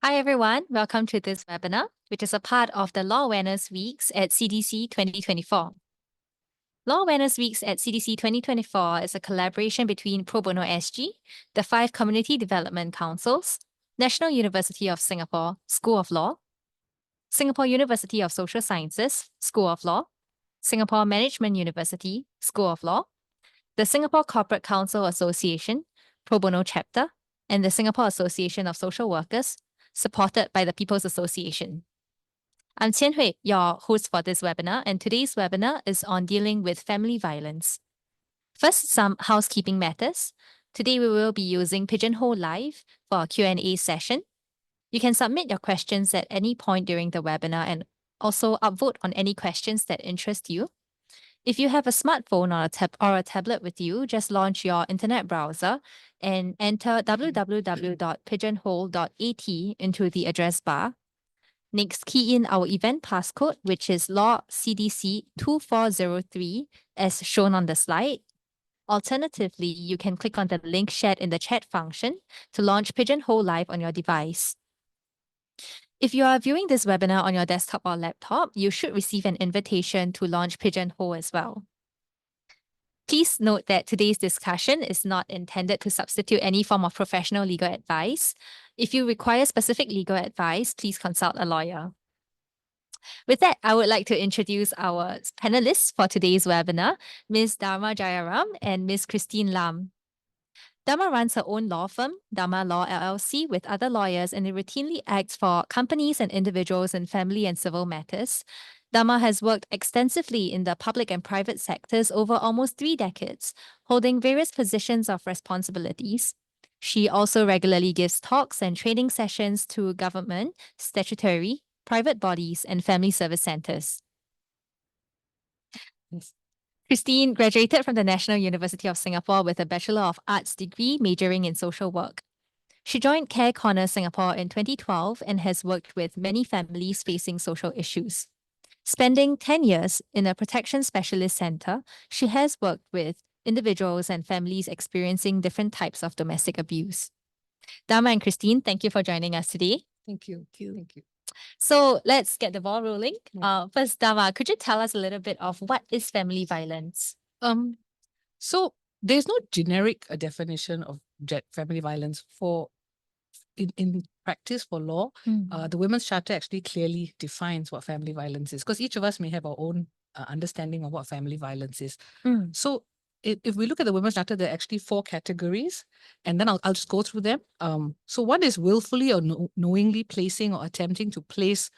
Hi everyone, welcome to this webinar, which is a part of the Law Awareness Weeks at CDC 2024. Law Awareness Weeks at CDC 2024 is a collaboration between Bono SG, the 5 Community Development Councils, National University of Singapore School of Law, Singapore University of Social Sciences School of Law, Singapore Management University School of Law, the Singapore Corporate Council Association Pro Bono Chapter, and the Singapore Association of Social Workers, supported by the People's Association. I'm Qian Hui, your host for this webinar, and today's webinar is on dealing with family violence. First, some housekeeping matters. Today, we will be using Pigeonhole Live for a Q&A session. You can submit your questions at any point during the webinar and also upvote on any questions that interest you. If you have a smartphone or a tablet with you, just launch your internet browser and enter www.pigeonhole.at into the address bar. Next, key in our event passcode, which is Law CDC 2403, as shown on the slide. Alternatively, you can click on the link shared in the chat function to launch Pigeonhole Live on your device. If you are viewing this webinar on your desktop or laptop, you should receive an invitation to launch Pigeonhole as well. Please note that today's discussion is not intended to substitute any form of professional legal advice. If you require specific legal advice, please consult a lawyer. With that, I would like to introduce our panelists for today's webinar, Ms. Dharma Jayaram and Ms. Kristine Lam. Dharma runs her own law firm, Dharma Law LLC, with other lawyers, and it routinely acts for companies and individuals in family and civil matters. Dharma has worked extensively in the public and private sectors over almost 3 decades, holding various positions of responsibilities. She also regularly gives talks and training sessions to government, statutory, private bodies, and family service centers. Kristine graduated from the National University of Singapore with a Bachelor of Arts degree majoring in social work. She joined Care Corner Singapore in 2012 and has worked with many families facing social issues. Spending 10 years in a protection specialist center, she has worked with individuals and families experiencing different types of domestic abuse. Dharma and Kristine, thank you for joining us today. Thank you. Thank you. So let's get the ball rolling. First, Dharma, could you tell us a little bit of what is family violence? So there's no generic definition of family violence in practice for law. The Women's Charter actually clearly defines what family violence is, because each of us may have our own understanding of what family violence is. So if we look at the Women's Charter, there are actually 4 categories, and then I'll just go through them. So one is willfully or knowingly placing or attempting to place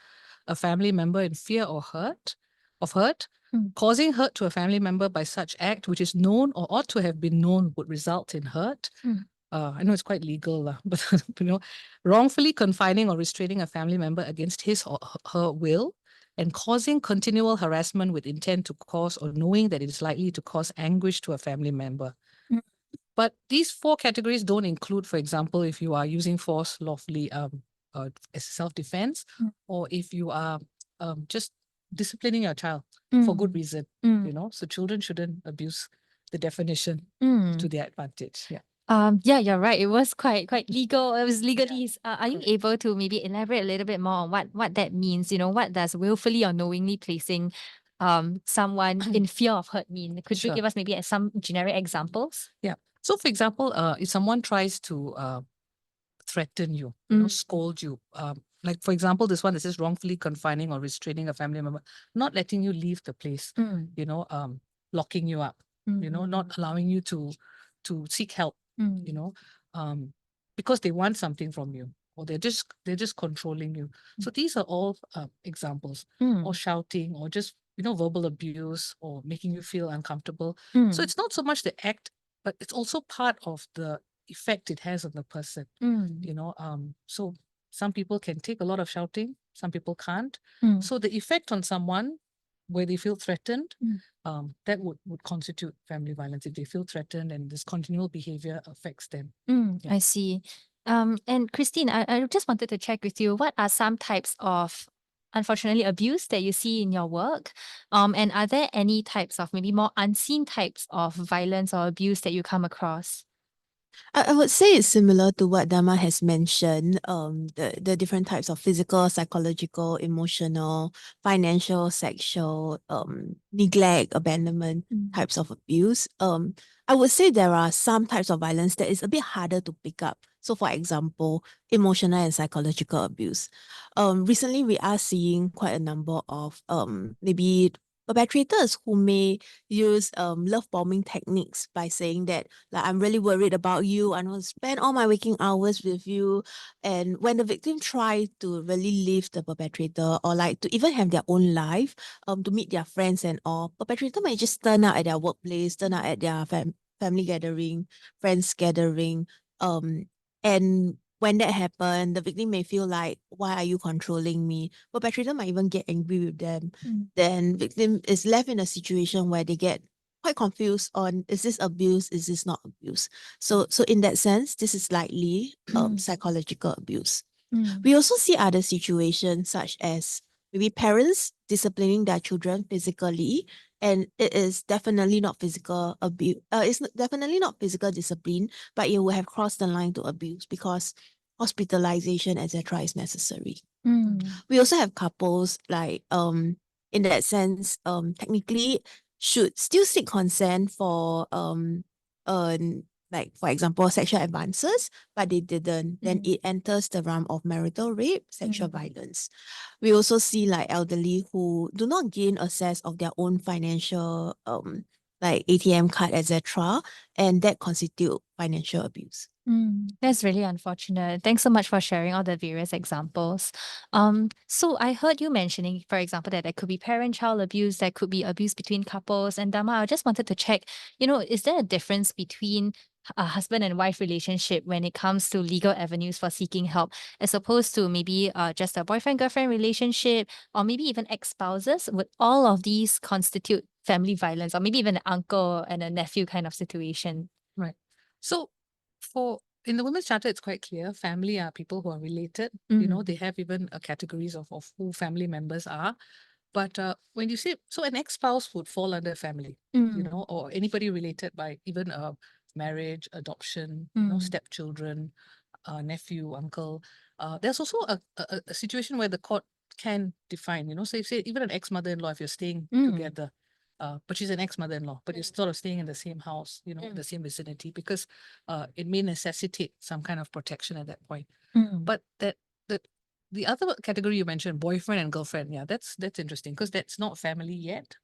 a family member in fear or hurt, causing hurt to a family member by such act which is known or ought to have been known would result in hurt. I know it's quite legal, but wrongfully confining or restraining a family member against his or her will, and causing continual harassment with intent to cause or knowing that it is likely to cause anguish to a family member. But these 4 categories don't include, for example, if you are using force lawfully as self-defense, or if you are just disciplining your child for good reason. So children shouldn't abuse the definition to their advantage. Yeah, you're right. It was quite legal. It was legalese. Are you able to maybe elaborate a little bit more on what that means? What does willfully or knowingly placing someone in fear of hurt mean? Could you give us maybe some generic examples? Yeah. So, for example, if someone tries to threaten you, scold you, like for example, this one that says wrongfully confining or restraining a family member, not letting you leave the place, locking you up, not allowing you to seek help, because they want something from you, or they're just controlling you. So these are all examples. Or shouting, or just verbal abuse, or making you feel uncomfortable. So it's not so much the act, but it's also part of the effect it has on the person. So some people can take a lot of shouting, some people can't. So the effect on someone where they feel threatened, that would constitute family violence, if they feel threatened and this continual behavior affects them. I see. And Kristine, I just wanted to check with you, what are some types of, unfortunately, abuse that you see in your work? And are there any types of maybe more unseen types of violence or abuse that you come across? I would say it's similar to what Dharma has mentioned, the different types of physical, psychological, emotional, financial, sexual, neglect, abandonment types of abuse. I would say there are some types of violence that is a bit harder to pick up. So for example, emotional and psychological abuse. Recently we are seeing quite a number of maybe perpetrators who may use love bombing techniques by saying that, like, I'm really worried about you, I want to spend all my waking hours with you. And when the victim try to really leave the perpetrator, or like to even have their own life, to meet their friends and all, perpetrator might just turn up at their workplace, turn up at their family gathering, friends gathering, and when that happens, the victim may feel like, why are you controlling me? Perpetrator might even get angry with them. Then victim is left in a situation where they get quite confused on, is this abuse, is this not abuse? So in that sense, this is likely psychological abuse. We also see other situations such as maybe parents disciplining their children physically, and it is definitely not physical abuse. Definitely not physical discipline, but it will have crossed the line to abuse because hospitalization, etc., is necessary. We also have couples like in that sense, technically should still seek consent for like for example sexual advances, but they didn't, then it enters the realm of marital rape, sexual violence. We also see like elderly who do not gain access of their own financial like ATM card, etc., and that constitute financial abuse. That's really unfortunate. Thanks so much for sharing all the various examples. So I heard you mentioning, for example, that there could be parent-child abuse, there could be abuse between couples. And Dharma, I just wanted to check, is there a difference between a husband and wife relationship when it comes to legal avenues for seeking help, as opposed to maybe just a boyfriend-girlfriend relationship, or maybe even ex-spouses? Would all of these constitute family violence, or maybe even an uncle and a nephew kind of situation? Right. So in the Women's Charter, it's quite clear. Family are people who are related. They have even categories of who family members are. But when you say, so an ex-spouse would fall under family, or anybody related by even marriage, adoption, stepchildren, nephew, uncle. There's also a situation where the court can define, so if say even an ex-mother-in-law, if you're staying together, but she's an ex-mother-in-law, but you're sort of staying in the same house, in the same vicinity, because it may necessitate some kind of protection at that point. But the other category you mentioned, boyfriend and girlfriend, yeah, that's interesting because that's not family yet.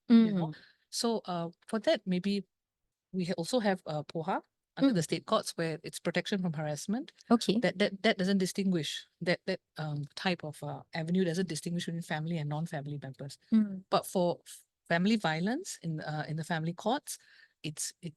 So for that, maybe we also have POHA under the state courts, where it's protection from harassment. Okay. That doesn't distinguish, that type of avenue doesn't distinguish between family and non-family members. But for family violence in the family courts,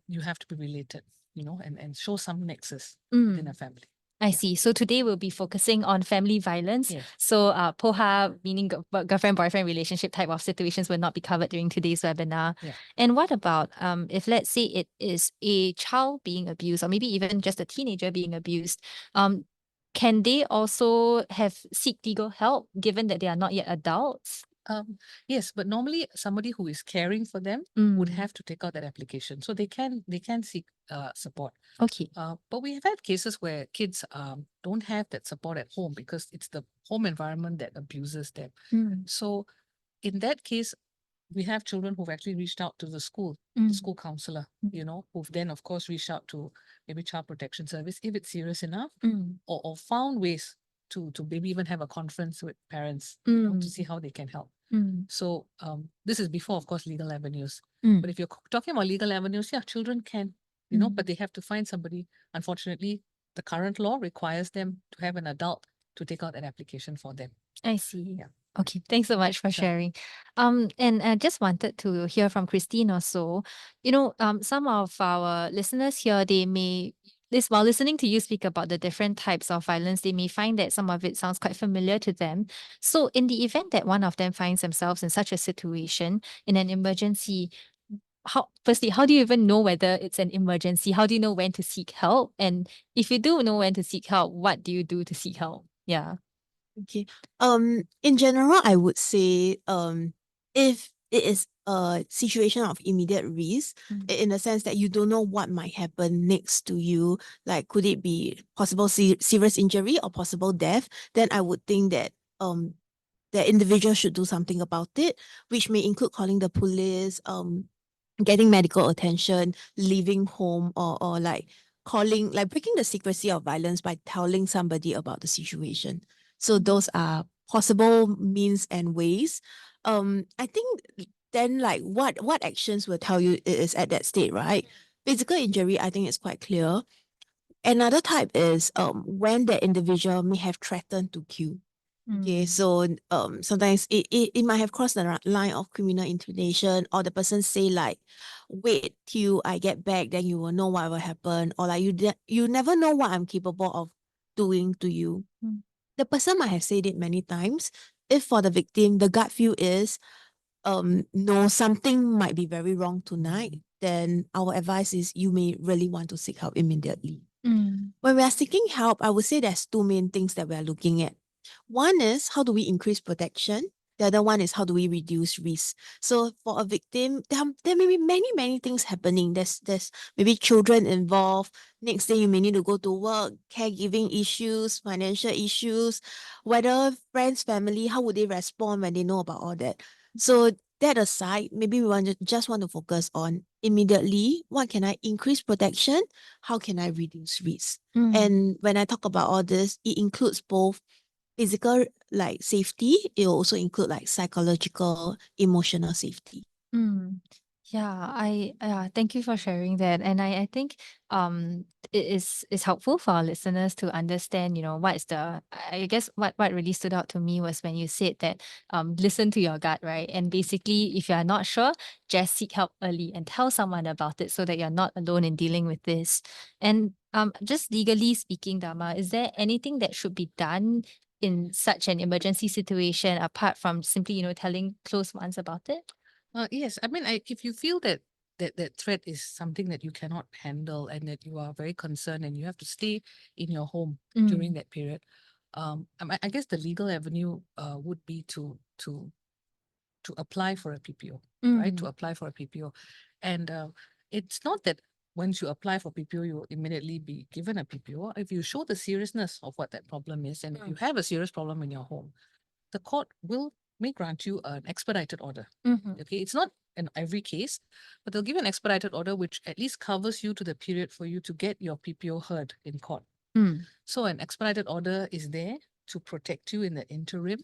you have to be related, and show some nexus within a family. I see. So today we'll be focusing on family violence. Yes. So POHA, meaning girlfriend-boyfriend relationship type of situations, will not be covered during today's webinar. Yeah. And what about if, let's say, it is a child being abused, or maybe even just a teenager being abused, can they also seek legal help given that they are not yet adults? Yes, but normally somebody who is caring for them would have to take out that application, so they can seek support. Okay. But we have had cases where kids don't have that support at home because it's the home environment that abuses them. So in that case, we have children who've actually reached out to the school counselor, who've then of course reached out to maybe Child Protection Service if it's serious enough, or found ways to maybe even have a conference with parents to see how they can help. So this is before, of course, legal avenues. But if you're talking about legal avenues, yeah, children can, but they have to find somebody. Unfortunately, the current law requires them to have an adult to take out an application for them. I see. Yeah. Okay, thanks so much for sharing. And I just wanted to hear from Kristine also. Some of our listeners here, they may, while listening to you speak about the different types of violence, they may find that some of it sounds quite familiar to them. So in the event that one of them finds themselves in such a situation, in an emergency, how do you even know whether it's an emergency? How do you know when to seek help? And if you do know when to seek help, what do you do to seek help? Yeah. Okay. In general, I would say, if it is a situation of immediate risk in the sense that you don't know what might happen next to you, like could it be possible serious injury or possible death, then I would think that the individual should do something about it, which may include calling the police, getting medical attention, leaving home, or like calling, like breaking the secrecy of violence by telling somebody about the situation. So those are possible means and ways. I think then like what actions will tell you it is at that state, right? Physical injury, I think is quite clear. Another type is when the individual may have threatened to kill. Okay, so sometimes it might have crossed the line of criminal intimidation, or the person say like, wait till I get back, then you will know what will happen, or like you never know what I'm capable of doing to you. The person might have said it many times. If for the victim, the gut feel is, no, something might be very wrong tonight, then our advice is you may really want to seek help immediately. When we are seeking help, I would say there's two main things that we are looking at. One is how do we increase protection? The other one is how do we reduce risk? So for a victim, there may be many things happening. There's maybe children involved. Next day you may need to go to work, caregiving issues, financial issues, whether friends, family, how would they respond when they know about all that? So that aside, maybe we just want to focus on immediately, what can I increase protection? How can I reduce risk? And when I talk about all this, it includes both physical like safety, it will also include like psychological, emotional safety. Yeah, thank you for sharing that. And I think it is helpful for our listeners to understand, what is I guess what really stood out to me was when you said that listen to your gut, right? And basically if you are not sure, just seek help early and tell someone about it so that you're not alone in dealing with this. And just legally speaking, Dharma, is there anything that should be done in such an emergency situation apart from simply, telling close ones about it? Yes, I mean, if you feel that threat is something that you cannot handle and that you are very concerned and you have to stay in your home during that period, I guess the legal avenue would be to apply for a PPO, right? To apply for a PPO, and it's not that once you apply for PPO, you will immediately be given a PPO. If you show the seriousness of what that problem is, and if you have a serious problem in your home, the court may grant you an expedited order. Okay, it's not in every case, but they'll give you an expedited order which at least covers you to the period for you to get your PPO heard in court. So an expedited order is there to protect you in the interim.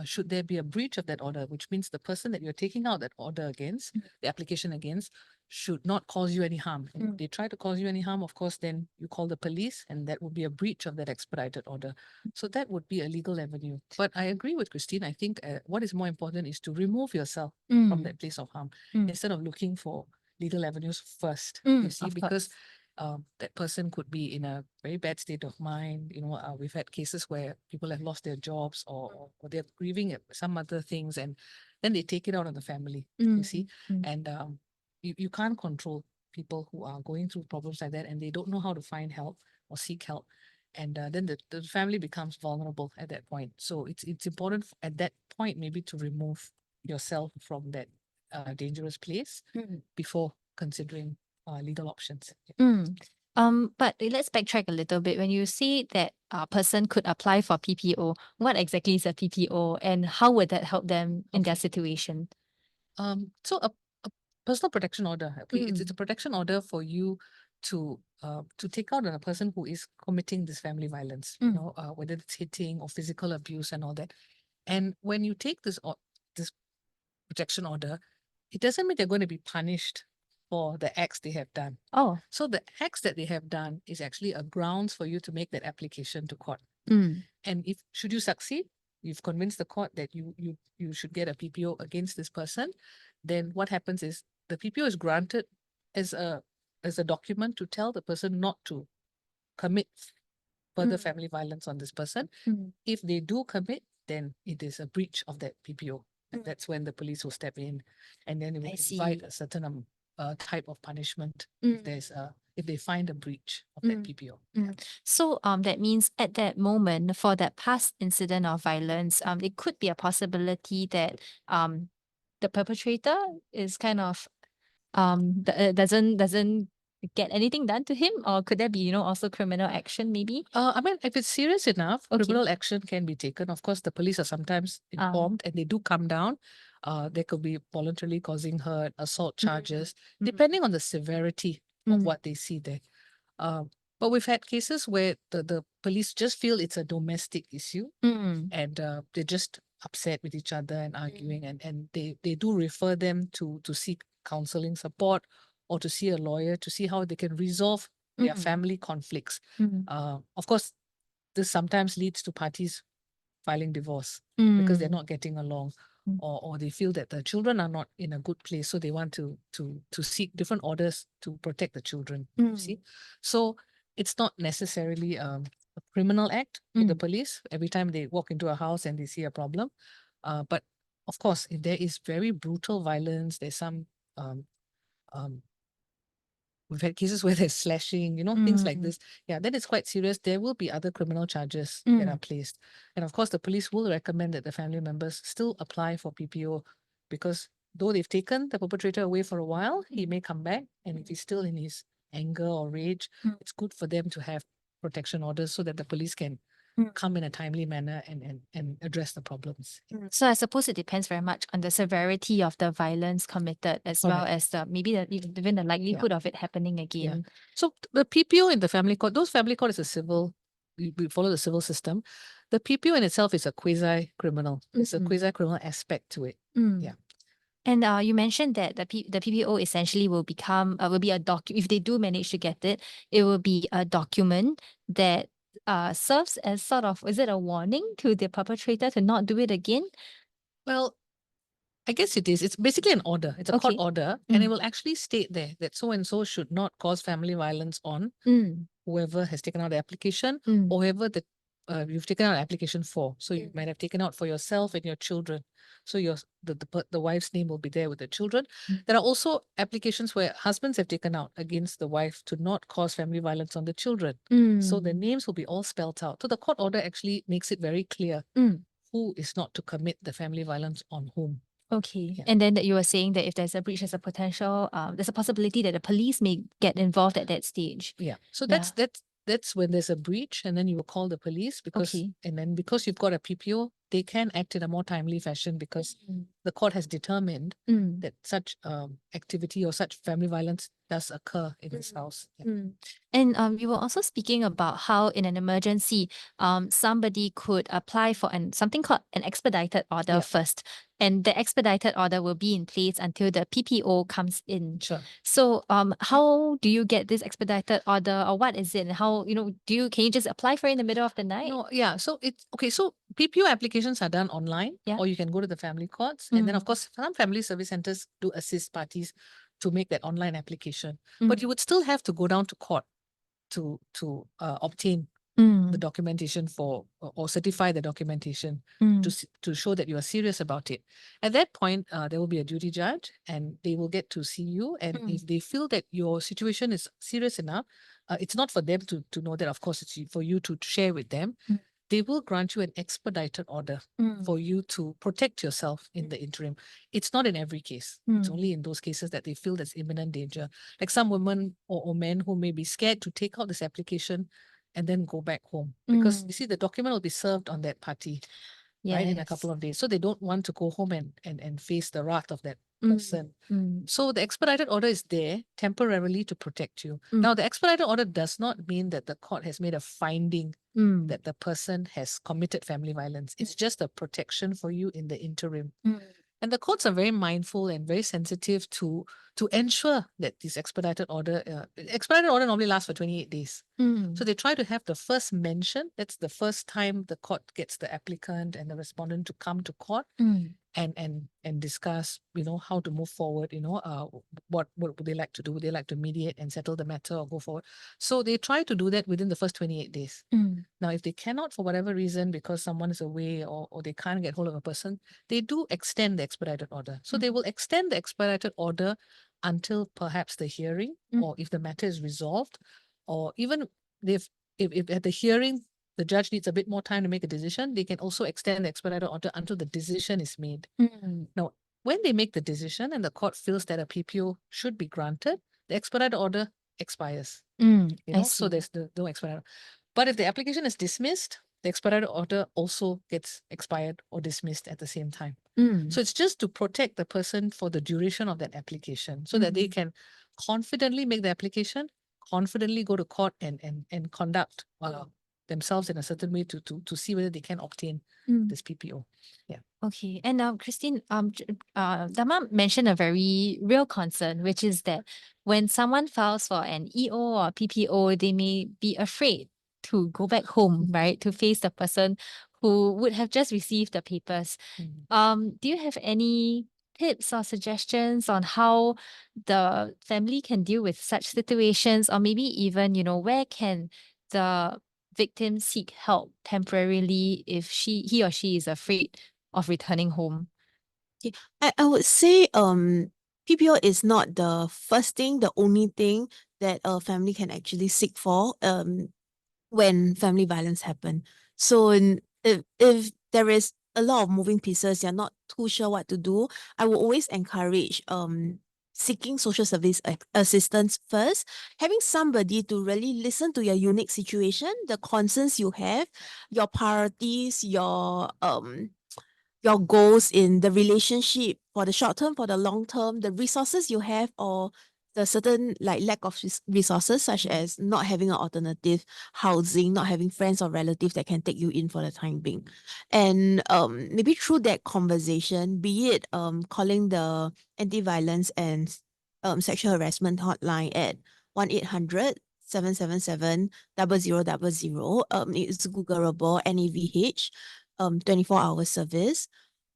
Should there be a breach of that order, which means the person that you're taking out that order against, the application against, should not cause you any harm. And if they try to cause you any harm, of course, then you call the police and that would be a breach of that expedited order. So that would be a legal avenue. But I agree with Kristine. I think what is more important is to remove yourself from that place of harm instead of looking for legal avenues first, you see, because that person could be in a very bad state of mind. We've had cases where people have lost their jobs or they're grieving at some other things, and then they take it out on the family, you see. And you can't control people who are going through problems like that and they don't know how to find help or seek help. And then the family becomes vulnerable at that point. So it's important at that point maybe to remove yourself from that dangerous place before considering legal options. But let's backtrack a little bit. When you say that a person could apply for PPO, what exactly is a PPO and how would that help them in their situation? So a personal protection order, okay, it's a protection order for you to take out on a person who is committing this family violence, whether it's hitting or physical abuse and all that. And when you take this protection order, it doesn't mean they're going to be punished for the acts they have done. Oh, So the acts that they have done is actually a grounds for you to make that application to court. And should you succeed, you've convinced the court that you should get a PPO against this person, then what happens is the PPO is granted as a document to tell the person not to commit further family violence on this person. If they do commit, then it is a breach of that PPO. And that's when the police will step in, and then it will provide a certain type of punishment if they find a breach of that PPO. So that means at that moment for that past incident of violence, it could be a possibility that the perpetrator is kind of doesn't get anything done to him, or could there be, you know, also criminal action maybe? I mean, if it's serious enough, Okay. criminal action can be taken. Of course, the police are sometimes informed and they do come down. There could be voluntarily causing hurt, assault charges, depending on the severity of what they see there. But we've had cases where the police just feel it's a domestic issue and they're just upset with each other and arguing, and they do refer them to seek counseling support or to see a lawyer to see how they can resolve their family conflicts. Of course, this sometimes leads to parties filing divorce because they're not getting along, or they feel that the children are not in a good place, so they want to seek different orders to protect the children. You see, so it's not necessarily a criminal act to the police every time they walk into a house and they see a problem. But of course, if there is very brutal violence, there's some we've had cases where there's slashing, you know, things like this. Yeah, then it's quite serious. There will be other criminal charges that are placed. And of course, the police will recommend that the family members still apply for PPO, because though they've taken the perpetrator away for a while, he may come back. And if he's still in his anger or rage, it's good for them to have protection orders so that the police can come in a timely manner and address the problems. So I suppose it depends very much on the severity of the violence committed, as well as the maybe even the likelihood of it happening again. So the PPO in the family court, those family court is a civil, we follow the civil system. The PPO in itself is a quasi-criminal. It's a quasi-criminal aspect to it. Yeah. And you mentioned that the PPO essentially will become will be a if they do manage to get it, it will be a document that serves as sort of, is it a warning to the perpetrator to not do it again? Well, I guess it is. It's basically an order. It's a court order, and it will actually state there that so and so should not cause family violence on whoever has taken out the application or whoever that you've taken out an application for. So you might have taken out for yourself and your children. So the wife's name will be there with the children. There are also applications where husbands have taken out against the wife to not cause family violence on the children. So the names will be all spelled out. So the court order actually makes it very clear who is not to commit the family violence on whom. Okay. And then that you were saying that if there's a breach, there's a potential, there's a possibility that the police may get involved at that stage. Yeah. So that's when there's a breach, and then you will call the police because and then because you've got a PPO, they can act in a more timely fashion because the court has determined that such activity or such family violence does occur in his house. And you were also speaking about how in an emergency, somebody could apply for something called an expedited order first. And the expedited order will be in place until the PPO comes in. Sure. So how do you get this expedited order, or what is it? And how, you know, can you just apply for it in the middle of the night? No, yeah. So it's okay. So PPO applications are done online, or you can go to the family courts. And then of course, some family service centers do assist parties to make that online application. But you would still have to go down to court to obtain the documentation for or certify the documentation to show that you are serious about it. At that point, there will be a duty judge and they will get to see you. And if they feel that your situation is serious enough, it's not for them to know that, of course, it's for you to share with them. They will grant you an expedited order for you to protect yourself in the interim. It's not in every case. It's only in those cases that they feel there's imminent danger. Like some women or men who may be scared to take out this application and then go back home. Because you see, the document will be served on that party, right, in a couple of days. So they don't want to go home and face the wrath of that person. So the expedited order is there temporarily to protect you. Now, the expedited order does not mean that the court has made a finding that the person has committed family violence. It's just a protection for you in the interim. And the courts are very mindful and very sensitive to ensure that this expedited order normally lasts for 28 days. So they try to have the first mention. That's the first time the court gets the applicant and the respondent to come to court and discuss, you know, how to move forward, you know, what would they like to do? Would they like to mediate and settle the matter or go forward? So they try to do that within the first 28 days. Now, if they cannot for whatever reason, because someone is away or they can't get hold of a person, they do extend the expedited order. So they will extend the expedited order until perhaps the hearing, or if the matter is resolved, or even if at the hearing, the judge needs a bit more time to make a decision, they can also extend the expedited order until the decision is made. Now, when they make the decision and the court feels that a PPO should be granted, the expedited order expires. So there's no expedited. But if the application is dismissed, the expedited order also gets expired or dismissed at the same time. So it's just to protect the person for the duration of that application so that they can confidently make the application, confidently go to court and conduct themselves in a certain way to see whether they can obtain this PPO. Yeah. Okay. And Kristine, Dharma mentioned a very real concern, which is that when someone files for an EO or PPO, they may be afraid to go back home, right? To face the person who would have just received the papers. Do you have any tips or suggestions on how the family can deal with such situations, or maybe even, where can the victim seek help temporarily if he or she is afraid of returning home? Okay. I would say PPO is not the first thing, the only thing that a family can actually seek for when family violence happen. So if there is a lot of moving pieces, you're not too sure what to do, I will always encourage seeking social service assistance first, having somebody to really listen to your unique situation, the concerns you have, your priorities, your goals in the relationship for the short term, for the long term, the resources you have, or the certain lack of resources, such as not having an alternative housing, not having friends or relatives that can take you in for the time being. And maybe through that conversation, be it calling the anti-violence and sexual harassment hotline at 1-800-777-0000. It's Googleable, NAVH, 24-hour service,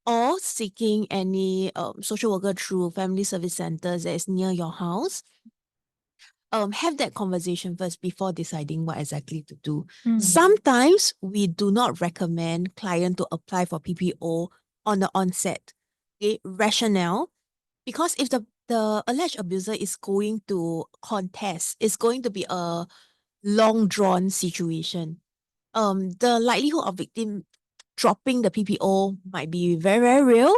or seeking any social worker through family service centers that is near your house. Have that conversation first before deciding what exactly to do. Sometimes we do not recommend client to apply for PPO on the onset. Okay, rationale, because if the alleged abuser is going to contest, it's going to be a long drawn situation. The likelihood of victim dropping the PPO might be very, very real.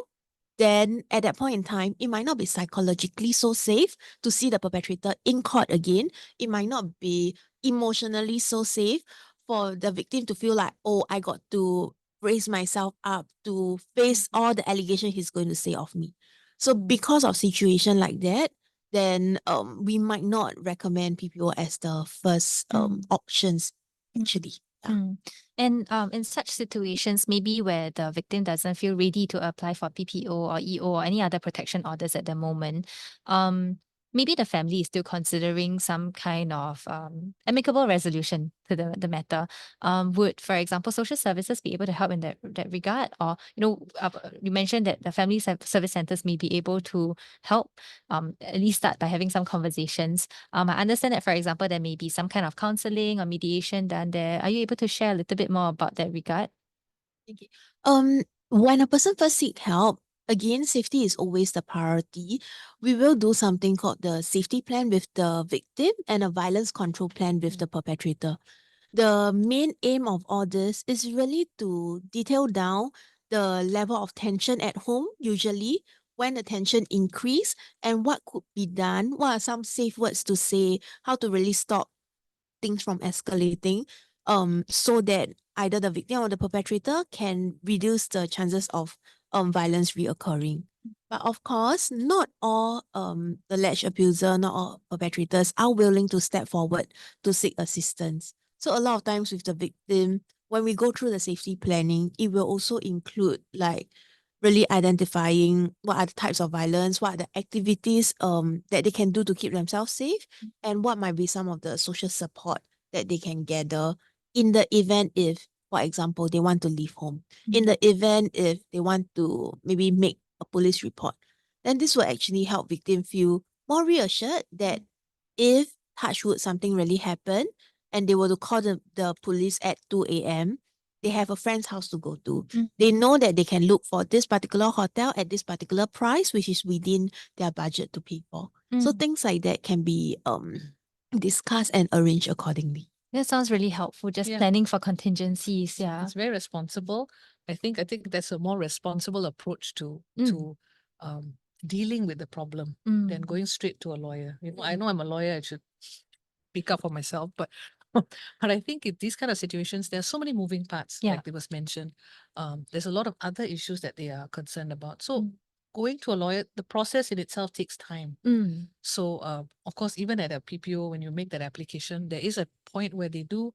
Then at that point in time, it might not be psychologically so safe to see the perpetrator in court again. It might not be emotionally so safe for the victim to feel like, oh, I got to raise myself up to face all the allegations he's going to say of me. So because of situation like that, then we might not recommend PPO as the first options actually. Yeah. And in such situations, maybe where the victim doesn't feel ready to apply for PPO or EO or any other protection orders at the moment, maybe the family is still considering some kind of amicable resolution to the matter. Would, for example, social services be able to help in that regard? Or, you mentioned that the family service centers may be able to help, at least start by having some conversations. I understand that, for example, there may be some kind of counseling or mediation done there. Are you able to share a little bit more about that regard? Okay. When a person first seek help, again, safety is always the priority. We will do something called the safety plan with the victim and a violence control plan with the perpetrator. The main aim of all this is really to detail down the level of tension at home, usually when the tension increase, and what could be done, what are some safe words to say, how to really stop things from escalating, so that either the victim or the perpetrator can reduce the chances of violence reoccurring. But of course, not all alleged abuser, not all perpetrators are willing to step forward to seek assistance. So a lot of times with the victim, when we go through the safety planning, it will also include really identifying what are the types of violence, what are the activities that they can do to keep themselves safe, and what might be some of the social support that they can gather in the event if, for example, they want to leave home. In the event if they want to maybe make a police report, then this will actually help victim feel more reassured that if, touch wood, something really happened and they were to call the police at 2 a.m., they have a friend's house to go to. They know that they can look for this particular hotel at this particular price, which is within their budget to pay for. So things like that can be discussed and arranged accordingly. That sounds really helpful, just planning for contingencies. Yeah. It's very responsible. I think that's a more responsible approach to dealing with the problem than going straight to a lawyer. You know, I know I'm a lawyer, I should speak up for myself, but but I think in these kind of situations, there are so many moving parts, Yeah. like it was mentioned. There's a lot of other issues that they are concerned about. So going to a lawyer, the process in itself takes time. So of course, even at a PPO, when you make that application, there is a point where they do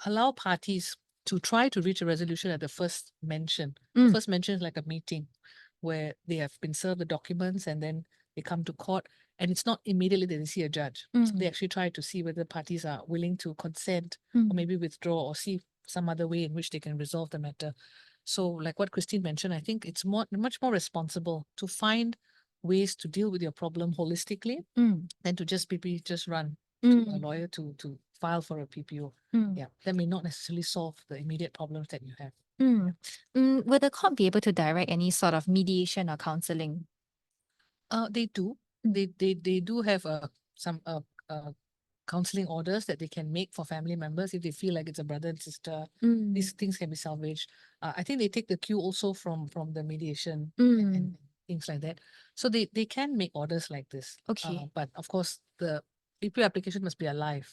allow parties to try to reach a resolution at the first mention. The first mention is like a meeting where they have been served the documents and then they come to court, and it's not immediately that they see a judge. They actually try to see whether parties are willing to consent or maybe withdraw or see some other way in which they can resolve the matter. So like what Kristine mentioned, I think it's much more responsible to find ways to deal with your problem holistically than to just run to a lawyer to file for a PPO. Yeah, that may not necessarily solve the immediate problems that you have. Will the court be able to direct any sort of mediation or counseling? They do. They do have some counseling orders that they can make for family members if they feel like it's a brother and sister. These things can be salvaged. I think they take the cue also from the mediation and things like that. So they can make orders like this. Okay. But of course, the PPO application must be alive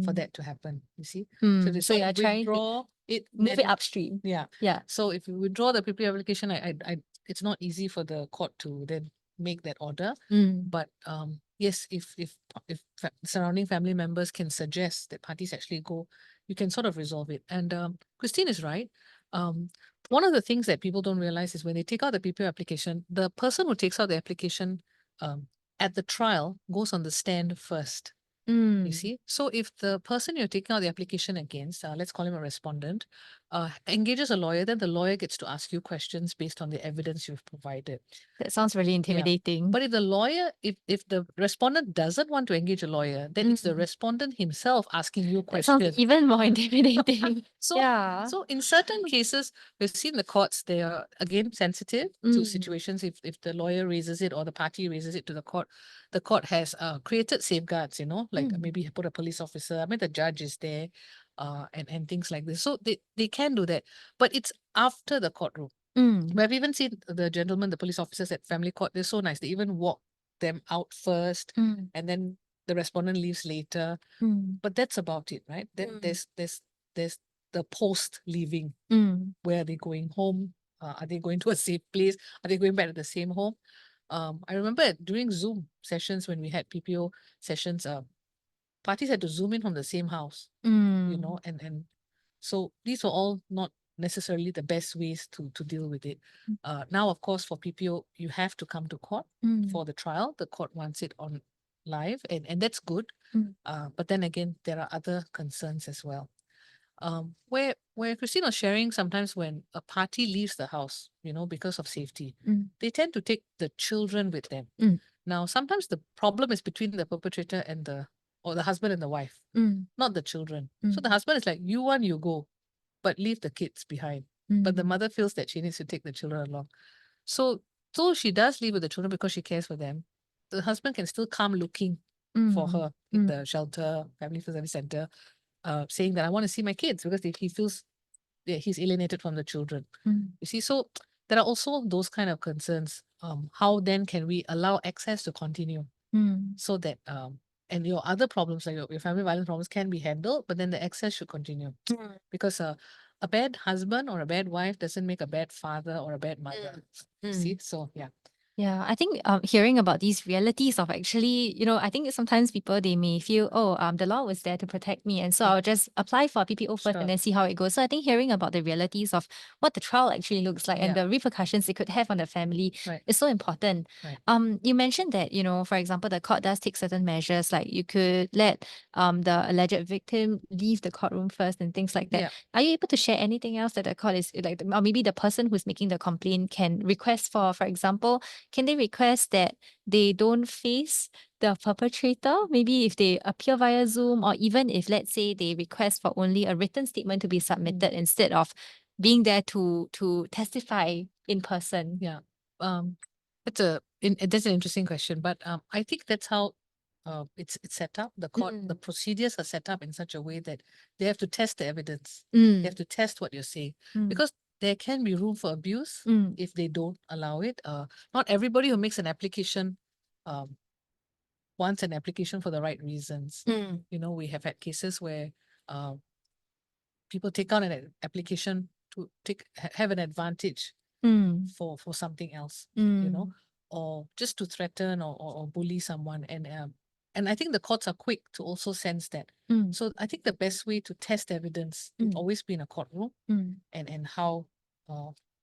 for that to happen. You see. So they So you're trying to withdraw it. move it then- upstream. Yeah. Yeah. So if you withdraw the PPO application, it's not easy for the court to then make that order. But yes, if surrounding family members can suggest that parties actually go, you can sort of resolve it. And Kristine is right. One of the things that people don't realize is when they take out the PPO application, the person who takes out the application at the trial goes on the stand first. You see, so if the person you're taking out the application against, let's call him a respondent, engages a lawyer, then the lawyer gets to ask you questions based on the evidence you've provided. That sounds really intimidating. But if the lawyer, if the respondent doesn't want to engage a lawyer, then it's the respondent himself asking you That questions. sounds even more intimidating. So, yeah. so in certain cases, we've seen the courts, they are again sensitive to situations. If the lawyer raises it or the party raises it to the court has created safeguards, you know, like maybe put a police officer, I mean, the judge is there, and things like this. So they can do that, but it's after the courtroom. We've even seen the gentlemen, the police officers at family court, they're so nice. They even walk them out first and then the respondent leaves later. But that's about it, right? Then there's the post leaving. Where are they going home? Are they going to a safe place? Are they going back to the same home? I remember during Zoom sessions when we had PPO sessions, parties had to Zoom in from the same house, you know, and so these were all not necessarily the best ways to deal with it. Now, of course, for PPO, you have to come to court for the trial. The court wants it on live, and that's good. But then again, there are other concerns as well. Where Kristine was sharing, sometimes when a party leaves the house, you know, because of safety, they tend to take the children with them. Now, sometimes the problem is between the perpetrator and the husband and the wife, not the children. So the husband is like, you want, you go, but leave the kids behind. But the mother feels that she needs to take the children along. So she does leave with the children because she cares for them. The husband can still come looking for her in the shelter, family service center, saying that I want to see my kids because he feels that he's alienated from the children. You see, so there are also those kind of concerns. How then can we allow access to continue so that and your other problems like your family violence problems can be handled, but then the access should continue because a bad husband or a bad wife doesn't make a bad father or a bad mother. See, so yeah. Yeah, I think hearing about these realities of actually, you know, I think sometimes people, they may feel, oh, the law was there to protect me, and so I'll just apply for PPO first and then see how it goes. So I think hearing about the realities of what the trial actually looks like and the repercussions it could have on the family is so important. You mentioned that, you know, for example, the court does take certain measures, like you could let the alleged victim leave the courtroom first and things like that. Are you able to share anything else that the court is like, or maybe the person who's making the complaint can request for example, can they request that they don't face the perpetrator? Maybe if they appear via Zoom, or even if, let's say, they request for only a written statement to be submitted instead of being there to testify in person. Yeah, that's an interesting question, but I think that's how it's set up. The court, the procedures are set up in such a way that they have to test the evidence. They have to test what you're saying because there can be room for abuse Mm. if they don't allow it. Not everybody who makes an application wants an application for the right reasons. Mm. You know, we have had cases where people take on an application to have an advantage Mm. for something else, Mm. you know, or just to threaten or bully someone. And I think the courts are quick to also sense that. Mm. So I think the best way to test evidence would always be in a courtroom Mm. and how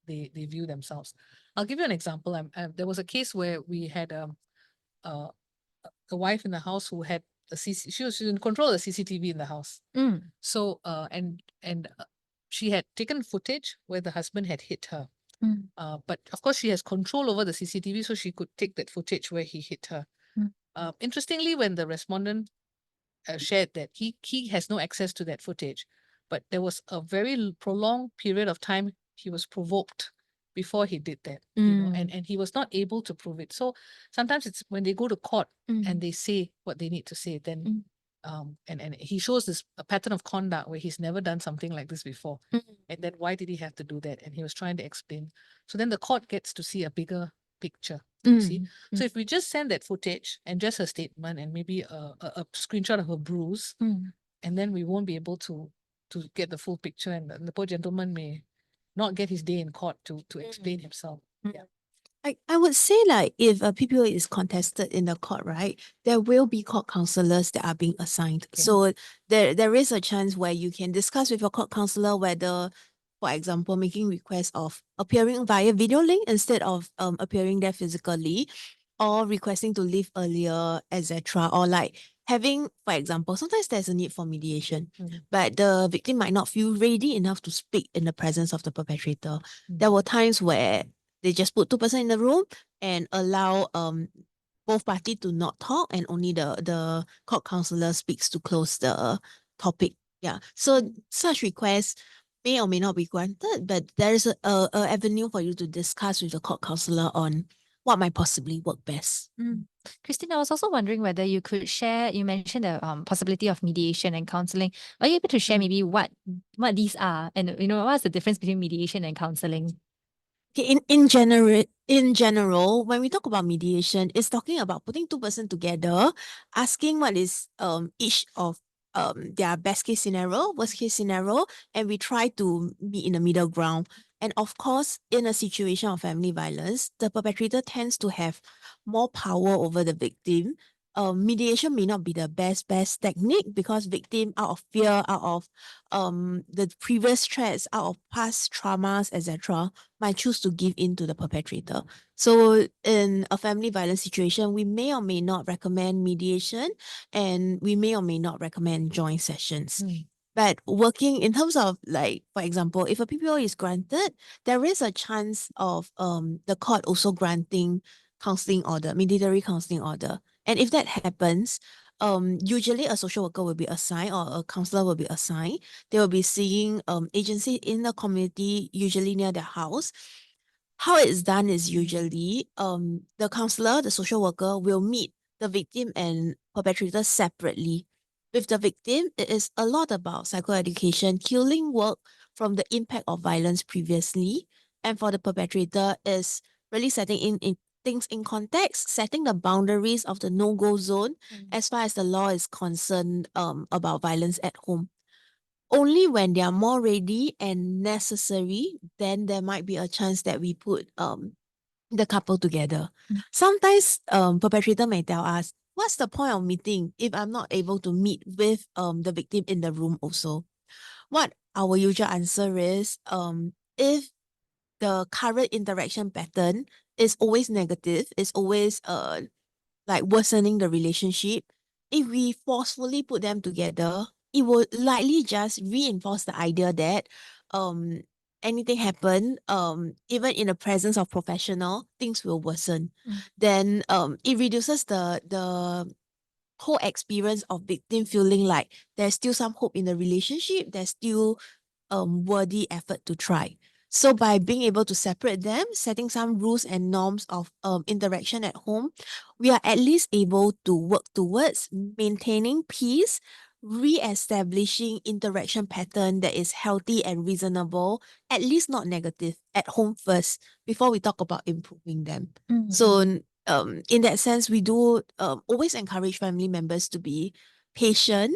they view themselves. I'll give you an example. There was a case where we had a wife in the house who had she was in control of the CCTV in the house. Mm. So she had taken footage where the husband had hit her. Mm. But of course, she has control over the CCTV, so she could take that footage where he hit her. Mm. Interestingly, when the respondent shared that he has no access to that footage, but there was a very prolonged period of time he was provoked before he did that, you know, and he was not able to prove it. So sometimes it's when they go to court and they say what they need to say, then and he shows this a pattern of conduct where he's never done something like this before. And then why did he have to do that? And he was trying to explain. So then the court gets to see a bigger picture. You see? So if we just send that footage and just her statement and maybe a screenshot of her bruise, and then we won't be able to get the full picture, and the poor gentleman may not get his day in court to explain himself. Yeah. I would say like if a PPO is contested in the court, right, there will be court counselors that are being assigned. Okay. So there is a chance where you can discuss with your court counselor whether, for example, making requests of appearing via video link instead of appearing there physically, or requesting to leave earlier, etc. Or like having, for example, sometimes there's a need for mediation, but the victim might not feel ready enough to speak in the presence of the perpetrator. There were times where they just put 2% in the room and allow both parties to not talk, and only the court counselor speaks to close the topic. Yeah. So such requests may or may not be granted, but there is a avenue for you to discuss with the court counselor on what might possibly work best. Kristine, I was also wondering whether you could share, you mentioned the possibility of mediation and counseling. Are you able to share maybe what these are, and you know, what's the difference between mediation and counseling? Okay, in general, when we talk about mediation, it's talking about putting 2% together, asking what is each of their best case scenario, worst case scenario, and we try to meet in the middle ground. And of course, in a situation of family violence, the perpetrator tends to have more power over the victim. Mediation may not be the best technique because victim, out of fear, out of the previous threats, out of past traumas, etc., might choose to give in to the perpetrator. So in a family violence situation, we may or may not recommend mediation, and we may or may not recommend joint sessions. But working in terms of, like, for example, if a PPO is granted, there is a chance of the court also granting counseling order, mandatory counseling order. And if that happens, usually a social worker will be assigned or a counselor will be assigned. They will be seeing agency in the community, usually near their house. How it's done is usually the counselor, the social worker will meet the victim and perpetrator separately. With the victim, it is a lot about psychoeducation, healing work from the impact of violence previously. And for the perpetrator, is really setting in things in context, setting the boundaries of the no-go zone as far as the law is concerned about violence at home. Only when they are more ready and necessary, then there might be a chance that we put the couple together. Sometimes perpetrator may tell us, what's the point of meeting if I'm not able to meet with the victim in the room also? What our usual answer is, if the current interaction pattern is always negative, is always like worsening the relationship, if we forcefully put them together, it will likely just reinforce the idea that anything happen, even in the presence of professional, things will worsen. Then it reduces the whole experience of victim feeling like there's still some hope in the relationship, there's still worthy effort to try. So by being able to separate them, setting some rules and norms of interaction at home, we are at least able to work towards maintaining peace, re-establishing interaction pattern that is healthy and reasonable, at least not negative, at home first before we talk about improving them. So in that sense, we do always encourage family members to be patient,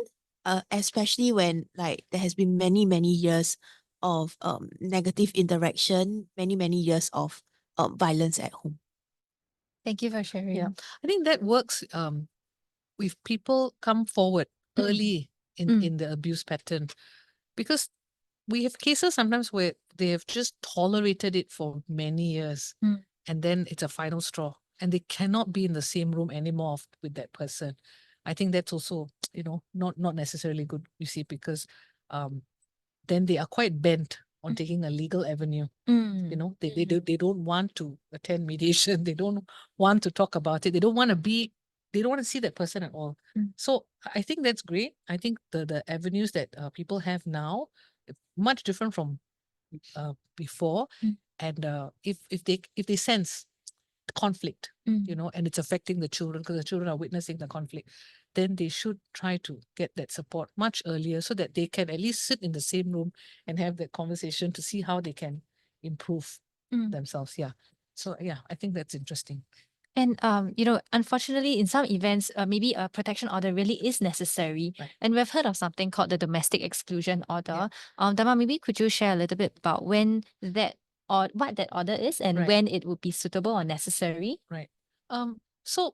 especially when like there has been many years of negative interaction, many years of violence at home. Thank you for sharing. Yeah, I think that works if people come forward early in the abuse pattern, because we have cases sometimes where they have just tolerated it for many years, and then it's a final straw and they cannot be in the same room anymore with that person. I think that's also, not necessarily good, you see, because then they are quite bent on taking a legal avenue. They don't want to attend mediation. They don't want to talk about it. They don't want to see that person at all. So I think that's great. I think the avenues that people have now, much different from before. And if they sense conflict, and it's affecting the children because the children are witnessing the conflict, then they should try to get that support much earlier so that they can at least sit in the same room and have that conversation to see how they can improve themselves. Yeah. So yeah, I think that's interesting. And unfortunately, in some events, maybe a protection order really is necessary. Right. And we've heard of something called the domestic exclusion order. Dharma, maybe could you share a little bit about when that or what that order is and Right. when it would be suitable or necessary? Right. So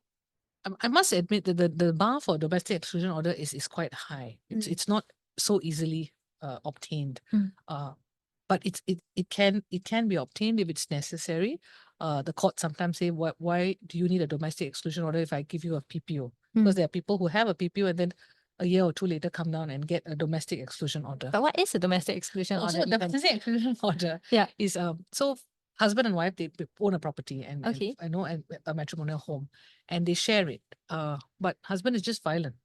I must admit that the bar for domestic exclusion order is quite high. It's not so easily obtained. But it can be obtained if it's necessary. The court sometimes say, why do you need a domestic exclusion order if I give you a PPO? Because there are people who have a PPO and then a year or two later come down and get a domestic exclusion order. But what is a domestic exclusion order? So the domestic exclusion order is so husband and wife, they own a property and a matrimonial home, and they share it. But husband is just violent,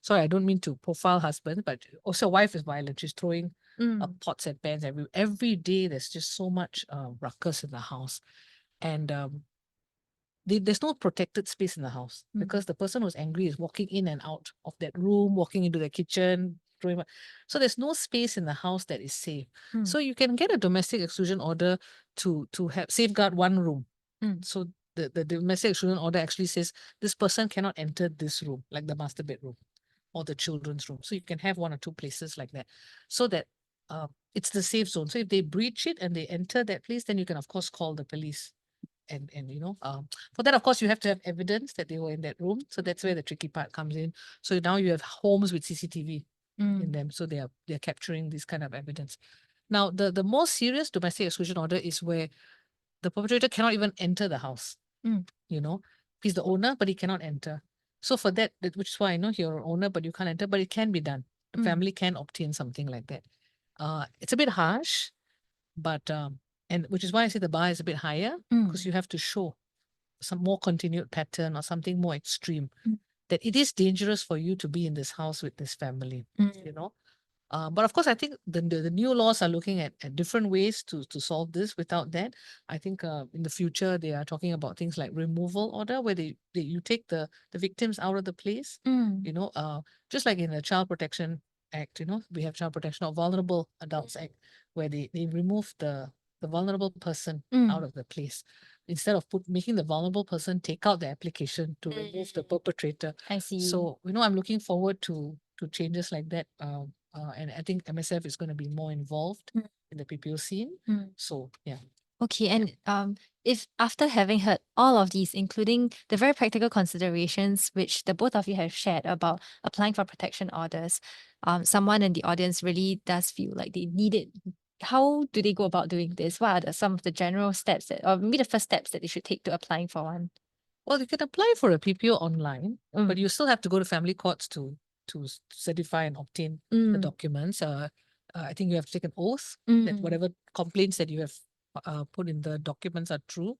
sorry, I don't mean to profile husband, but also wife is violent. She's throwing pots and pans every day. There's just so much ruckus in the house, and there's no protected space in the house because the person who's angry is walking in and out of that room, walking into the kitchen. So there's no space in the house that is safe. So you can get a domestic exclusion order to have safeguard one room. So the domestic exclusion order actually says this person cannot enter this room, like the master bedroom or the children's room. So you can have one or two places like that, so that it's the safe zone. So if they breach it and they enter that place, then you can of course call the police. And for that, of course, you have to have evidence that they were in that room. So that's where the tricky part comes in. So now you have homes with CCTV in them. So they're capturing this kind of evidence. Now, the more serious domestic exclusion order is where the perpetrator cannot even enter the house. He's the owner, but he cannot enter. So for that, which is why I know you're an owner, but you can't enter, but it can be done. The family can obtain something like that. It's a bit harsh, but and which is why I say the bar is a bit higher, because you have to show some more continued pattern or something more extreme, that it is dangerous for you to be in this house with this family, But of course, I think the new laws are looking at different ways to solve this. Without that, I think in the future, they are talking about things like removal order, where you take the victims out of the place, just like in the Child Protection Act, we have Child Protection of Vulnerable Adults Act, where they remove the vulnerable person out of the place, instead of making the vulnerable person take out the application to remove the perpetrator. I see. So, I'm looking forward to changes like that. And I think MSF is going to be more involved in the PPO scene. So, yeah. Okay, and if after having heard all of these, including the very practical considerations which the both of you have shared about applying for protection orders, someone in the audience really does feel like they need it. How do they go about doing this? What are some of the general steps or maybe the first steps that they should take to applying for one? Well, you can apply for a PPO online, but you still have to go to family courts to certify and obtain the documents. I think you have to take an oath that whatever complaints that you have put in the documents are true.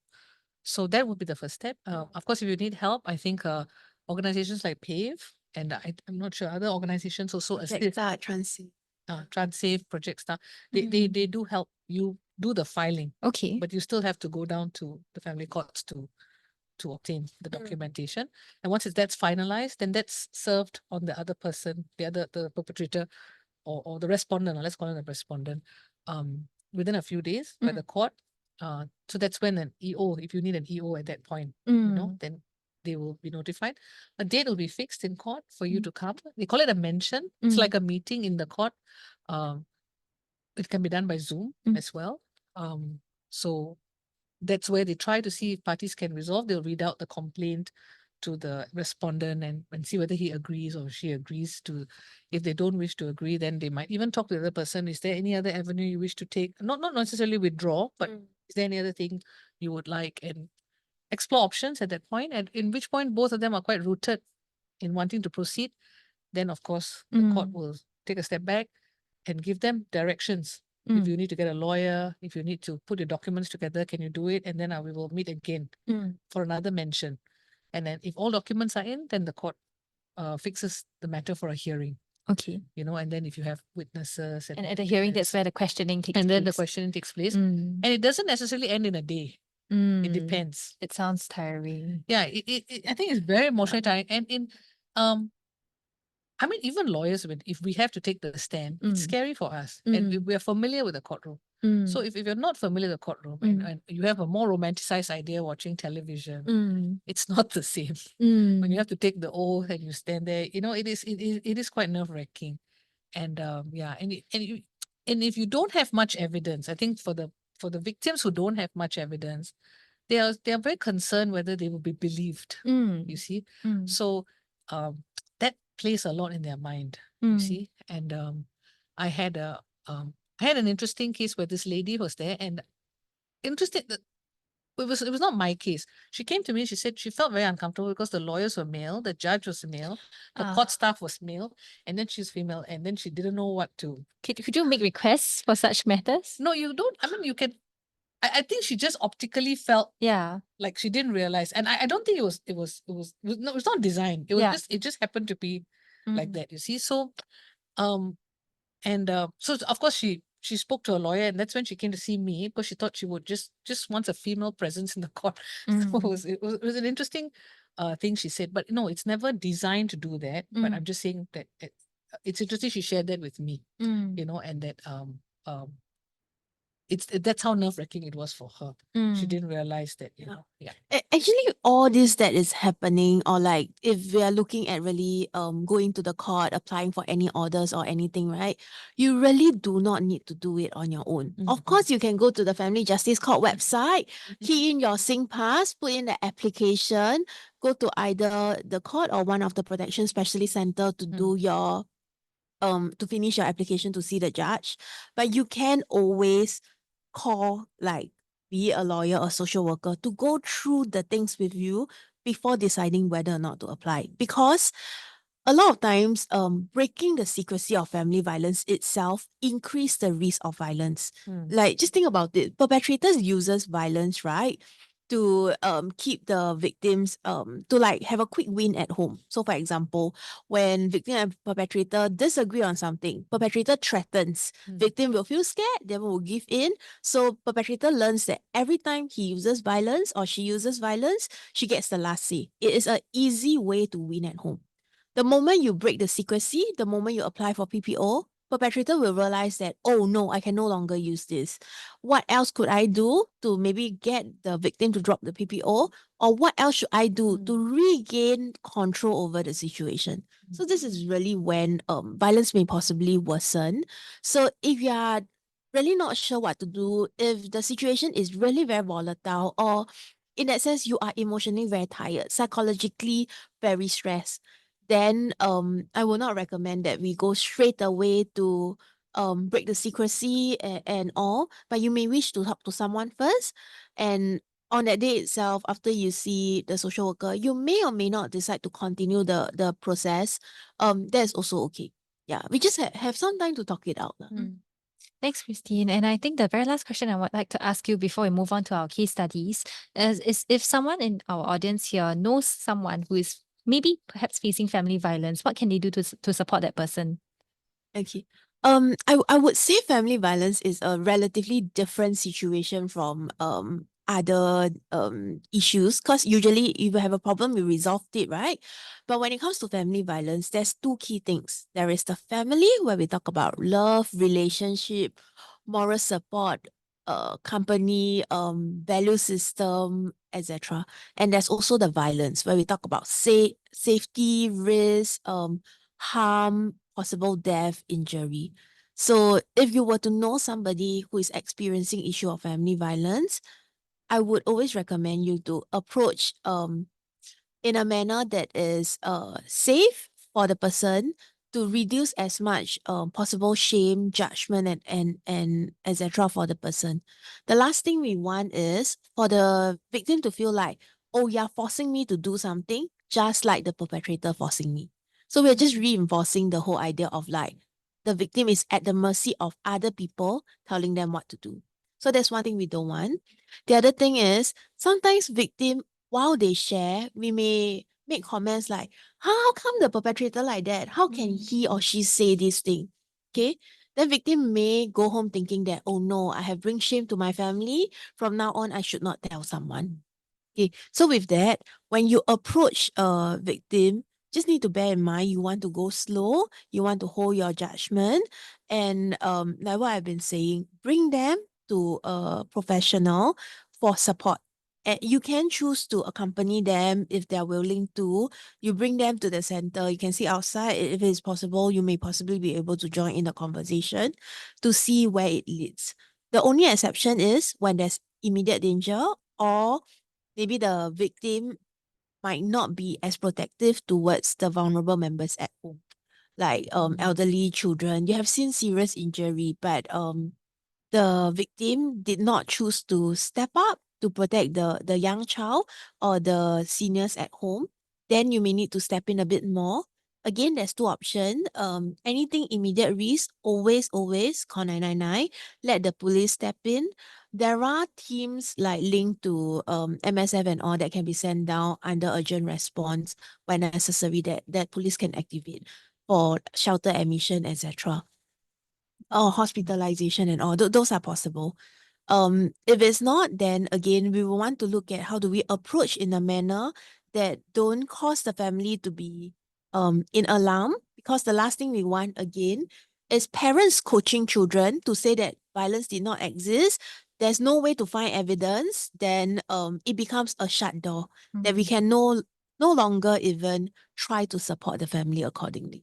So that would be the first step. Of course, if you need help, I think organizations like PAVE and I'm not sure other organizations also assist. Transsafe, Project Star, they do help you do the filing. Okay. But you still have to go down to the family courts to to obtain the documentation. And once that's finalized, then that's served on the other person, the perpetrator or the respondent, or let's call it the respondent, within a few days by the court. So that's when an EO, if you need an EO at that point, then they will be notified. A date will be fixed in court for you to come. They call it a mention. It's like a meeting in the court. It can be done by Zoom as well. So that's where they try to see if parties can resolve. They'll read out the complaint to the respondent and see whether he agrees or she agrees to. If they don't wish to agree, then they might even talk to the other person. Is there any other avenue you wish to take? Not necessarily withdraw, but is there any other thing you would like? And explore options at that point. And in which point both of them are quite rooted in wanting to proceed. Then, of course, the court will take a step back and give them directions. If you need to get a lawyer, if you need to put your documents together, can you do it? And then we will meet again for another mention. And then if all documents are in, then the court fixes the matter for a hearing. Okay. And then if you have witnesses. And at the hearing, that's where the questioning takes place. And then the questioning takes place. And it doesn't necessarily end in a day. It depends. It sounds tiring. Yeah, I think it's very emotionally tiring. And I mean, even lawyers, if we have to take the stand, it's scary for us. And we are familiar with the courtroom. So if you're not familiar with the courtroom and you have a more romanticized idea watching television, it's not the same. When you have to take the oath and you stand there, it is quite nerve-wracking. And and if you don't have much evidence, I think for the victims who don't have much evidence, they are very concerned whether they will be believed. You see, so that plays a lot in their mind. You see, and I had an interesting case where this lady was there, and interesting that it was not my case. She came to me. She said she felt very uncomfortable because the lawyers were male, the judge was male, the court staff was male, and then she's female, and then she didn't know what to. Could you make requests for such matters? No, you don't. I mean, you can. I think she just optically felt like she didn't realize, and I don't think it was not designed. It was it just happened to be like that. You see, so so of course she spoke to a lawyer, and that's when she came to see me because she thought she would just wants a female presence in the court. So it was an interesting thing she said, but no, it's never designed to do that. But I'm just saying that it's interesting she shared that with me, and that that's how nerve-wracking it was for her. She didn't realize that, Actually, all this that is happening, or like if we are looking at really going to the court, applying for any orders or anything, right? You really do not need to do it on your own. Of course, you can go to the Family Justice Court website, key in your SingPass, put in the application, go to either the court or one of the protection specialist center to do your to finish your application to see the judge. But you can always call, like, be it a lawyer or social worker, to go through the things with you before deciding whether or not to apply. Because a lot of times, breaking the secrecy of family violence itself increase the risk of violence. Like, just think about it. Perpetrators uses violence, right, to keep the victims to like have a quick win at home. So for example, when victim and perpetrator disagree on something, perpetrator threatens, victim will feel scared, they will give in. So perpetrator learns that every time he uses violence or she uses violence, she gets the last say. It is an easy way to win at home. The moment you break the secrecy, the moment you apply for PPO, perpetrator will realize that, oh no, I can no longer use this. What else could I do to maybe get the victim to drop the PPO? Or what else should I do to regain control over the situation? So this is really when violence may possibly worsen. So if you are really not sure what to do, if the situation is really very volatile, or in that sense, you are emotionally very tired, psychologically very stressed, then I will not recommend that we go straight away to break the secrecy and all, but you may wish to talk to someone first. And on that day itself, after you see the social worker, you may or may not decide to continue the process. That's also okay. Yeah, we just have some time to talk it out. Thanks, Kristine. And I think the very last question I would like to ask you before we move on to our case studies is if someone in our audience here knows someone who is maybe perhaps facing family violence, what can they do to support that person? Okay. I would say family violence is a relatively different situation from other issues, because usually if you have a problem, you resolved it, right? But when it comes to family violence, there's two key things. There is the family, where we talk about love, relationship, moral support, company, value system, etc. And there's also the violence, where we talk about safety, risk, harm, possible death, injury. So if you were to know somebody who is experiencing issue of family violence, I would always recommend you to approach in a manner that is safe for the person, to reduce as much possible shame, judgment, and etc. for the person. The last thing we want is for the victim to feel like, oh, you're forcing me to do something, just like the perpetrator forcing me. So we're just reinforcing the whole idea of like the victim is at the mercy of other people telling them what to do. So that's one thing we don't want. The other thing is sometimes victim, while they share, we may make comments like, how come the perpetrator like that? How can he or she say this thing? Okay. Then victim may go home thinking that, oh no, I have bring shame to my family. From now on, I should not tell someone. Okay. So with that, when you approach a victim, just need to bear in mind, you want to go slow, you want to hold your judgment, and like what I've been saying, bring them to a professional for support. And you can choose to accompany them if they're willing to. You bring them to the center. You can see outside. If it's possible, you may possibly be able to join in the conversation to see where it leads. The only exception is when there's immediate danger, or maybe the victim might not be as protective towards the vulnerable members at home, like elderly children. You have seen serious injury, but the victim did not choose to step up to protect the young child or the seniors at home, then you may need to step in a bit more. Again, there's two options. Anything immediate risk, always call 999. Let the police step in. There are teams like linked to MSF and all that can be sent down under urgent response when necessary, that police can activate for shelter admission, etc. Or hospitalization and all. Those are possible. If it's not, then again, we will want to look at how do we approach in a manner that don't cause the family to be in alarm, because the last thing we want again is parents coaching children to say that violence did not exist. There's no way to find evidence, then it becomes a shut door that we can no longer even try to support the family accordingly.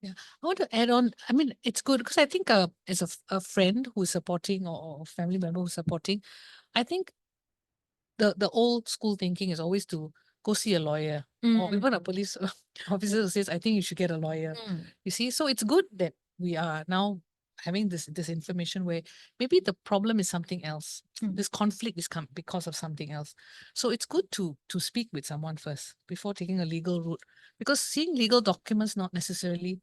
Yeah, I want to add on. I mean, it's good because I think as a friend who's supporting or family member who's supporting, I think the old school thinking is always to go see a lawyer, or even a police officer who says, I think you should get a lawyer. You see, so it's good that we are now having this information where maybe the problem is something else. This conflict is because of something else. So it's good to speak with someone first before taking a legal route, because seeing legal documents not necessarily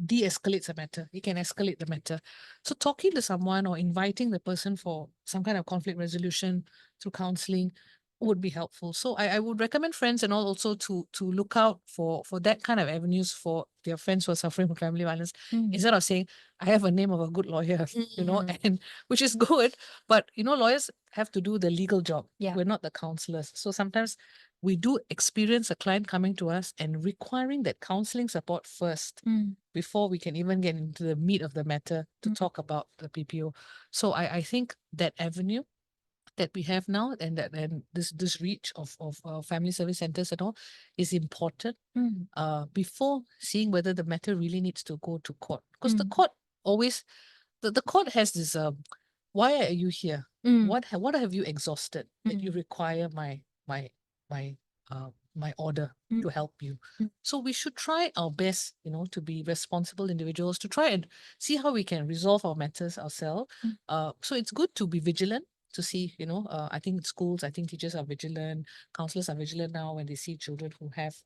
de-escalates a matter. It can escalate the matter. So talking to someone or inviting the person for some kind of conflict resolution through counseling would be helpful. So I would recommend friends and all also to look out for that kind of avenues for their friends who are suffering from family violence, instead of saying, I have a name of a good lawyer, and which is good, but lawyers have to do the legal job. Yeah. We're not the counselors. So sometimes we do experience a client coming to us and requiring that counseling support first before we can even get into the meat of the matter to talk about the PPO. So I think that avenue that we have now, and this reach of family service centers and all is important before seeing whether the matter really needs to go to court, because the court always the court has this why are you here, what have you exhausted that you require my order to help you. So we should try our best, to be responsible individuals, to try and see how we can resolve our matters ourselves. So it's good to be vigilant, to see, I think schools, I think teachers are vigilant, counselors are vigilant now when they see children who have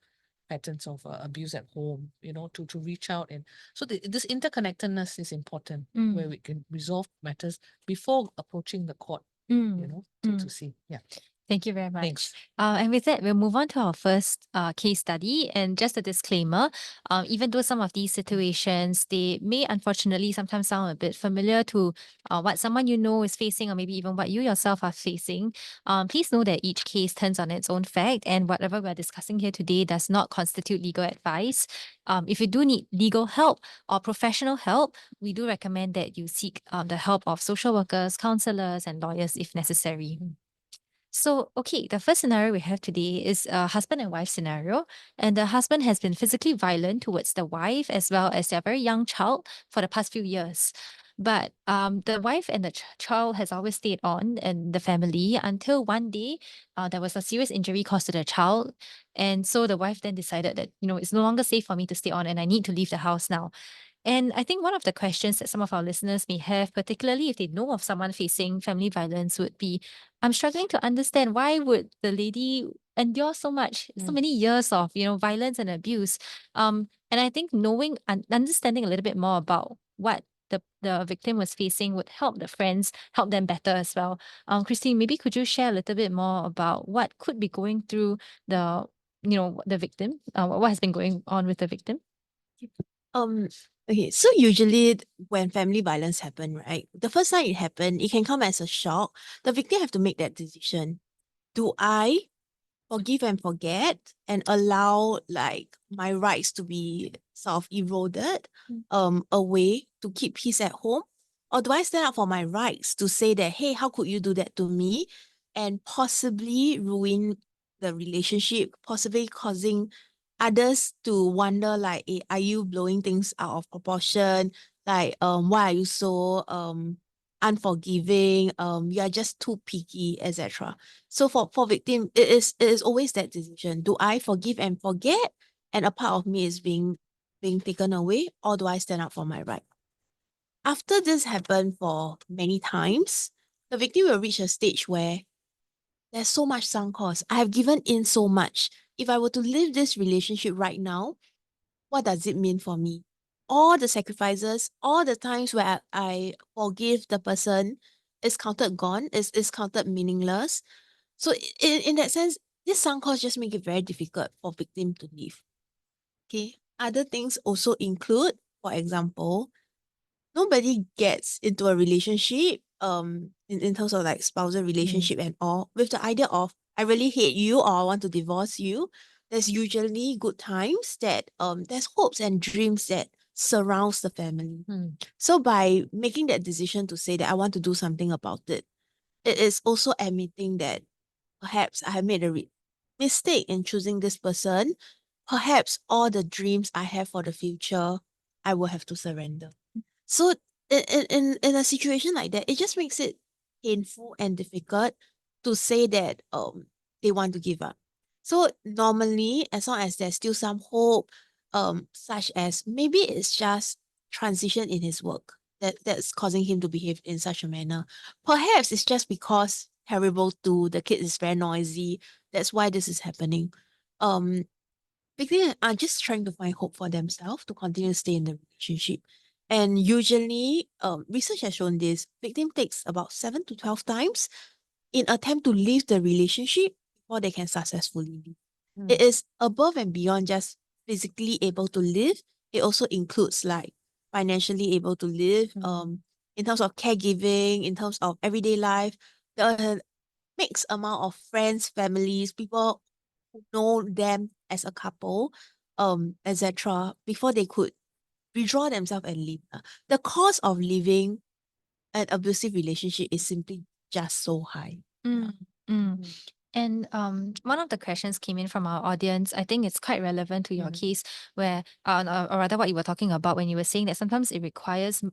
patterns of abuse at home, to reach out. And so this interconnectedness is important, where we can resolve matters before approaching the court, to see. Yeah. Thank you very much. Thanks. And with that, we'll move on to our first case study. And just a disclaimer, even though some of these situations, they may unfortunately sometimes sound a bit familiar to what someone you know is facing, or maybe even what you yourself are facing, please know that each case turns on its own fact, and whatever we're discussing here today does not constitute legal advice. If you do need legal help or professional help, we do recommend that you seek the help of social workers, counselors, and lawyers if necessary. So, okay, the first scenario we have today is a husband and wife scenario. And the husband has been physically violent towards the wife as well as their very young child for the past few years. But the wife and the child has always stayed on in the family until one day there was a serious injury caused to the child. And so the wife then decided that, it's no longer safe for me to stay on and I need to leave the house now. And I think one of the questions that some of our listeners may have, particularly if they know of someone facing family violence, would be, I'm struggling to understand why would the lady endure so many years of, violence and abuse. And I think knowing and understanding a little bit more about what the victim was facing would help the friends, help them better as well. Kristine, maybe could you share a little bit more about what could be going through the victim, what has been going on with the victim? Okay, so usually when family violence happen, right, the first time it happened, it can come as a shock. The victim have to make that decision. Do I forgive and forget and allow like my rights to be sort of eroded away to keep peace at home? Or do I stand up for my rights to say that, hey, how could you do that to me? And possibly ruin the relationship, possibly causing others to wonder like, hey, are you blowing things out of proportion? Like, why are you so unforgiving? You are just too picky, etc. So for victim, it is always that decision. Do I forgive and forget, and a part of me is being taken away, or do I stand up for my right? After this happened for many times, the victim will reach a stage where there's so much sunk cost. I have given in so much. If I were to leave this relationship right now, what does it mean for me? All the sacrifices, all the times where I forgive the person is counted gone, is counted meaningless. So in that sense, this sunk cost just make it very difficult for victim to leave. Okay. Other things also include, for example, nobody gets into a relationship, in terms of like spousal relationship and all, with the idea of I really hate you or I want to divorce you. There's usually good times that there's hopes and dreams that surrounds the family. So by making that decision to say that I want to do something about it, it is also admitting that perhaps I have made a mistake in choosing this person. Perhaps all the dreams I have for the future, I will have to surrender. So in a situation like that, it just makes it painful and difficult to say that they want to give up. So normally, as long as there's still some hope, such as maybe it's just transition in his work that's causing him to behave in such a manner. Perhaps it's just because terrible too, the kid is very noisy. That's why this is happening. Victims are just trying to find hope for themselves to continue to stay in the relationship. And usually, research has shown this, victim takes about 7 to 12 times in attempt to leave the relationship before they can successfully leave. It is above and beyond just physically able to live. It also includes like financially able to live, in terms of caregiving, in terms of everyday life, the mixed amount of friends, families, people who know them as a couple, etc., before they could withdraw themselves and leave. The cost of living an abusive relationship is simply just so high. And one of the questions came in from our audience. I think it's quite relevant to your case, where, or rather, what you were talking about when you were saying that sometimes it requires,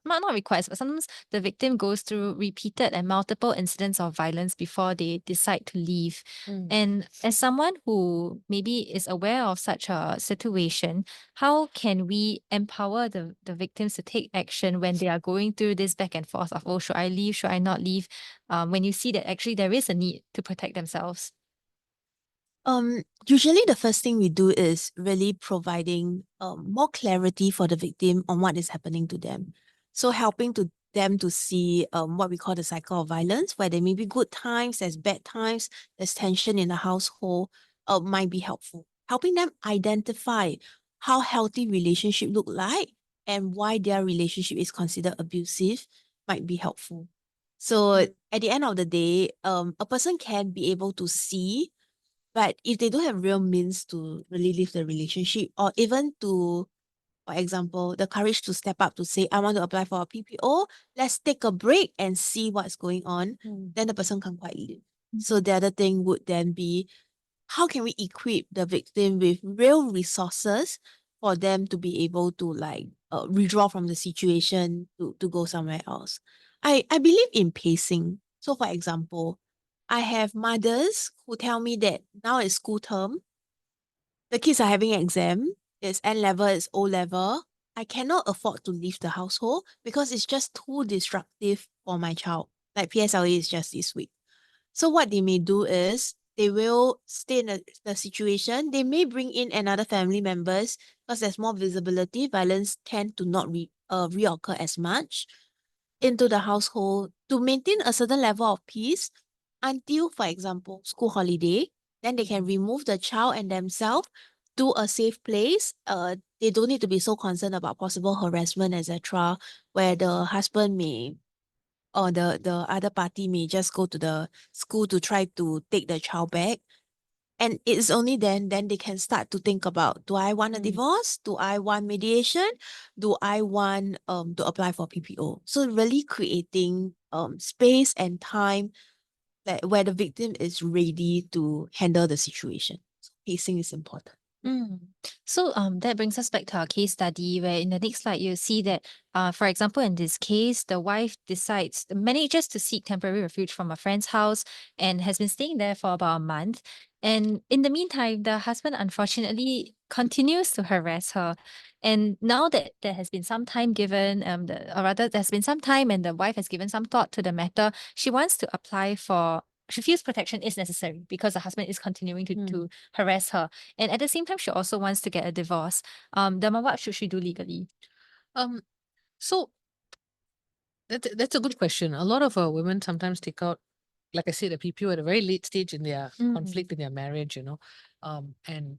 not requires, but sometimes the victim goes through repeated and multiple incidents of violence before they decide to leave. And as someone who maybe is aware of such a situation, how can we empower the victims to take action when they are going through this back and forth of, oh, should I leave? Should I not leave? When you see that actually there is a need to protect themselves? Usually the first thing we do is really providing more clarity for the victim on what is happening to them. So helping to them to see what we call the cycle of violence, where there may be good times, there's bad times, there's tension in the household, might be helpful. Helping them identify how healthy relationship look like and why their relationship is considered abusive might be helpful. So at the end of the day, a person can be able to see, but if they don't have real means to really leave the relationship, or even to, for example, the courage to step up to say, I want to apply for a PPO, let's take a break and see what's going on, then the person can't quite leave. So the other thing would then be, how can we equip the victim with real resources for them to be able to withdraw from the situation to go somewhere else? I believe in pacing. So for example, I have mothers who tell me that now it's school term, the kids are having exam, it's N level, it's O level. I cannot afford to leave the household because it's just too disruptive for my child. Like PSLE is just this week. So what they may do is they will stay in the situation. They may bring in another family members because there's more visibility. Violence tend to not reoccur as much into the household to maintain a certain level of peace until, for example, school holiday. Then they can remove the child and themselves to a safe place. They don't need to be so concerned about possible harassment, etc., where the husband may or the other party may just go to the school to try to take the child back. And it's only then they can start to think about, do I want a divorce? Do I want mediation? Do I want to apply for PPO? So really creating space and time where the victim is ready to handle the situation. So pacing is important. So that brings us back to our case study, where in the next slide you see that for example, in this case, the wife manages to seek temporary refuge from a friend's house and has been staying there for about a month. And in the meantime, the husband unfortunately continues to harass her. And now that there has been some time given, there's been some time and the wife has given some thought to the matter, she feels protection is necessary because the husband is continuing to harass her. And at the same time, she also wants to get a divorce. Dharma, what should she do legally? So that's a good question. A lot of women sometimes take out, like I said, a PPO at a very late stage in their conflict in their marriage, and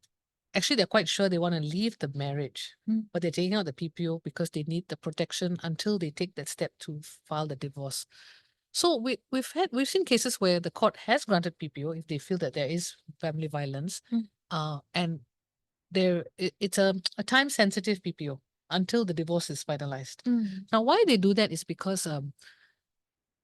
actually they're quite sure they want to leave the marriage, but they're taking out the PPO because they need the protection until they take that step to file the divorce. So we've seen cases where the court has granted PPO if they feel that there is family violence, and it's a time sensitive PPO until the divorce is finalized. Now, why they do that is because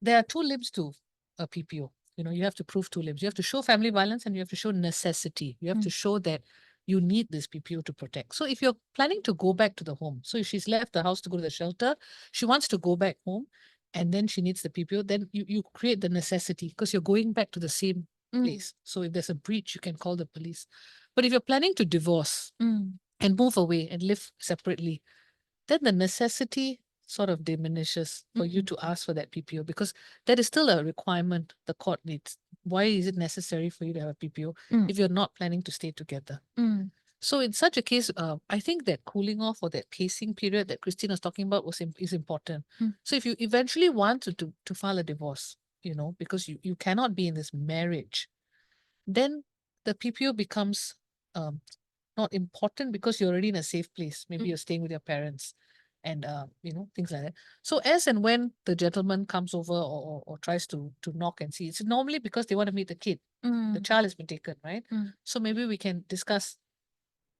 there are two limbs to a PPO. You have to prove two limbs. You have to show family violence and you have to show necessity. You have to show that you need this PPO to protect. So if you're planning to go back to the home, so if she's left the house to go to the shelter, she wants to go back home and then she needs the PPO, then you create the necessity because you're going back to the same place. So if there's a breach, you can call the police. But if you're planning to divorce and move away and live separately, then the necessity sort of diminishes for you to ask for that PPO because that is still a requirement the court needs. Why is it necessary for you to have a PPO if you're not planning to stay together? So in such a case, I think that cooling off or that pacing period that Kristine was talking about is important. So if you eventually want to file a divorce, because you cannot be in this marriage, then the PPO becomes not important because you're already in a safe place. Maybe you're staying with your parents and, things like that. So as and when the gentleman comes over or tries to knock and see, it's normally because they want to meet the kid. The child has been taken, right? So maybe we can discuss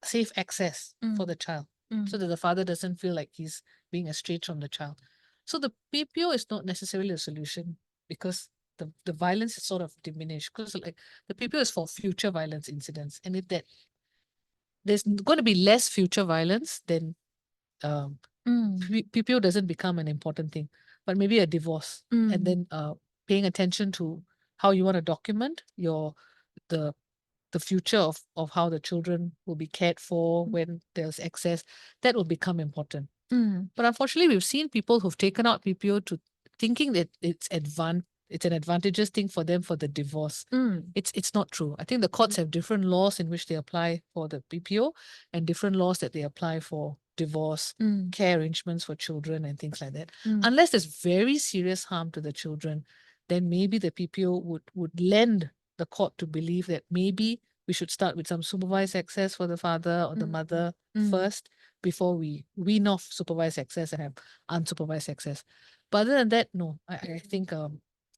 safe access for the child so that the father doesn't feel like he's being estranged from the child. So the PPO is not necessarily a solution because the violence is sort of diminished because like the PPO is for future violence incidents. And if there's going to be less future violence, then PPO doesn't become an important thing, but maybe a divorce and then paying attention to how you want to document the future of how the children will be cared for when there's excess, that will become important. But unfortunately, we've seen people who've taken out PPO to thinking that it's it's an advantageous thing for them for the divorce. Mm. It's not true. I think the courts have different laws in which they apply for the PPO and different laws that they apply for divorce, Mm. care arrangements for children and things like that. Mm. Unless there's very serious harm to the children, then maybe the PPO would lend the court to believe that maybe we should start with some supervised access for the father or the mother first before we wean off supervised access and have unsupervised access. But other than that, no, I think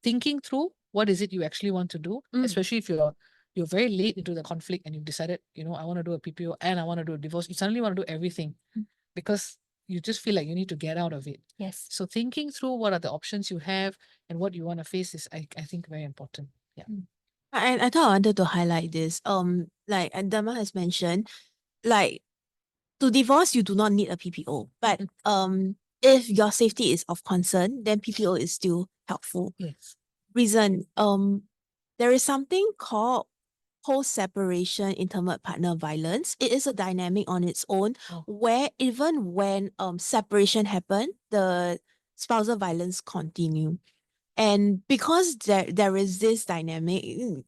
thinking through what is it you actually want to do, especially if you're very late into the conflict and you've decided, I want to do a PPO and I want to do a divorce. You suddenly want to do everything because you just feel like you need to get out of it. Yes. So thinking through what are the options you have and what you want to face is, I think, very important. Yeah. And I thought I wanted to highlight this. Like and Dharma has mentioned, like to divorce, you do not need a PPO. But if your safety is of concern, then PPO is still helpful. Yes. Reason, there is something called post-separation intimate partner violence. It is a dynamic on its own where even when separation happened, the spousal violence continue. And because there is this dynamic,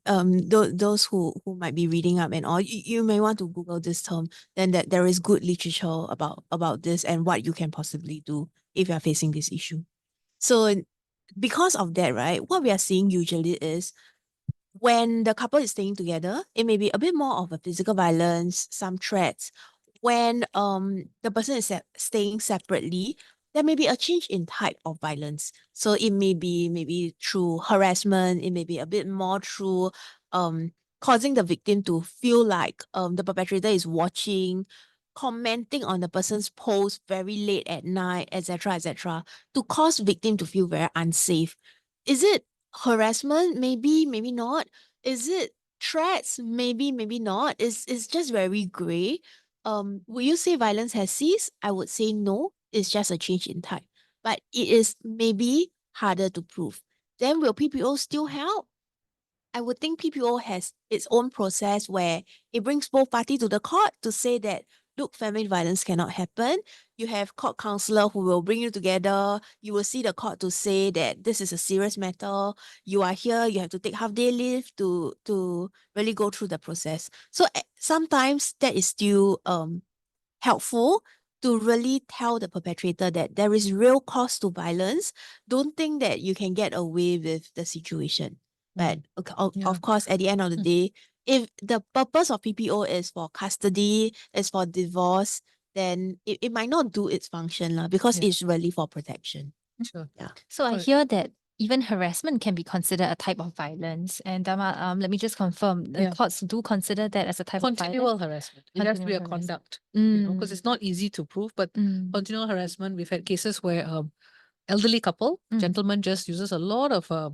those who might be reading up and all, you may want to Google this term, then that there is good literature about this and what you can possibly do if you are facing this issue. So because of that, right, what we are seeing usually is when the couple is staying together, it may be a bit more of a physical violence, some threats. When the person is staying separately, there may be a change in type of violence. So it may be maybe through harassment, it may be a bit more through causing the victim to feel like the perpetrator is watching, commenting on the person's post very late at night, etc., to cause victim to feel very unsafe. Is it harassment? Maybe, maybe not. Is it threats? Maybe, maybe not. It's just very gray. Would you say violence has ceased? I would say no. It's just a change in type. But it is maybe harder to prove. Then will PPO still help? I would think PPO has its own process where it brings both parties to the court to say that, look, family violence cannot happen. You have court counselor who will bring you together. You will see the court to say that this is a serious matter. You are here. You have to take half-day leave to really go through the process. So sometimes that is still helpful to really tell the perpetrator that there is real cause to violence. Don't think that you can get away with the situation. But of course, at the end of the day, if the purpose of PPO is for custody, is for divorce, then it might not do its function because it's really for protection. Sure. Yeah. So I hear that even harassment can be considered a type of violence. And Dharma, let me just confirm, the courts do consider that as a type of Continual violence? harassment. It has to be a conduct, because it's not easy to prove, but continual harassment, we've had cases where elderly couple, gentleman just uses a lot of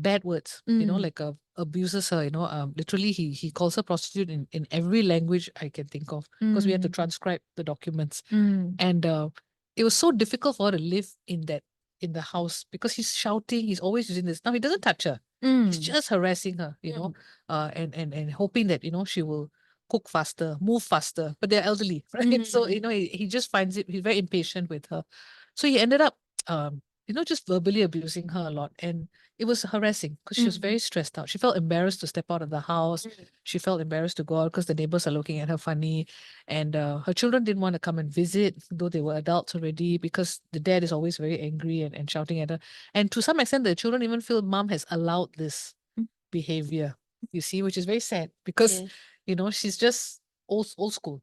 bad words, like abuses her, literally he calls her prostitute in every language I can think of, because we had to transcribe the documents. And it was so difficult for her to live in the house because he's shouting, he's always using this. Now he doesn't touch her. He's just harassing her, and hoping that, she will cook faster, move faster, but they're elderly, right? So, he just finds it, he's very impatient with her. So he ended up, just verbally abusing her a lot. And it was harassing because she was very stressed out. She felt embarrassed to step out of the house. She felt embarrassed to go out because the neighbors are looking at her funny. And her children didn't want to come and visit, though they were adults already, because the dad is always very angry and shouting at her. And to some extent, the children even feel mom has allowed this behavior, you see, which is very sad because, she's just old school.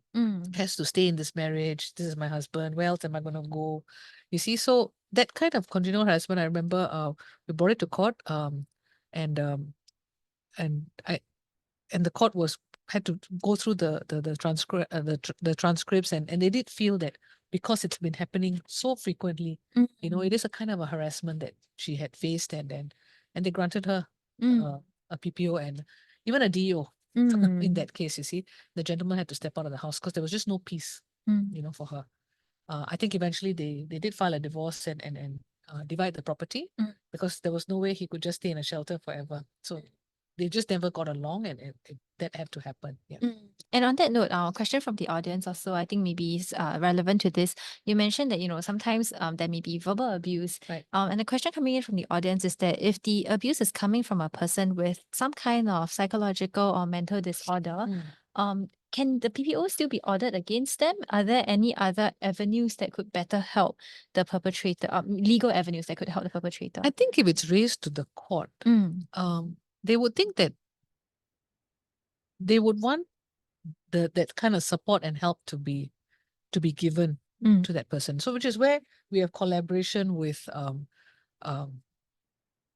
Has to stay in this marriage. This is my husband. Where else am I going to go? You see, so that kind of continual harassment, I remember we brought it to court, and the court had to go through the transcripts, and they did feel that because it's been happening so frequently, it is a kind of a harassment that she had faced, and they granted her a PPO and even a DO. In that case, you see, the gentleman had to step out of the house because there was just no peace, for her. I think eventually they did file a divorce and divide the property because there was no way he could just stay in a shelter forever. So they just never got along, and that had to happen. Yeah. And on that note, our question from the audience also, I think maybe is relevant to this. You mentioned that, sometimes there may be verbal abuse. Right. And the question coming in from the audience is that if the abuse is coming from a person with some kind of psychological or mental disorder, can the PPO still be ordered against them? Are there any other avenues that could better help the perpetrator, legal avenues that could help the perpetrator? I think if it's raised to the court, they would think that they would want that kind of support and help to be given to that person. So, which is where we have collaboration with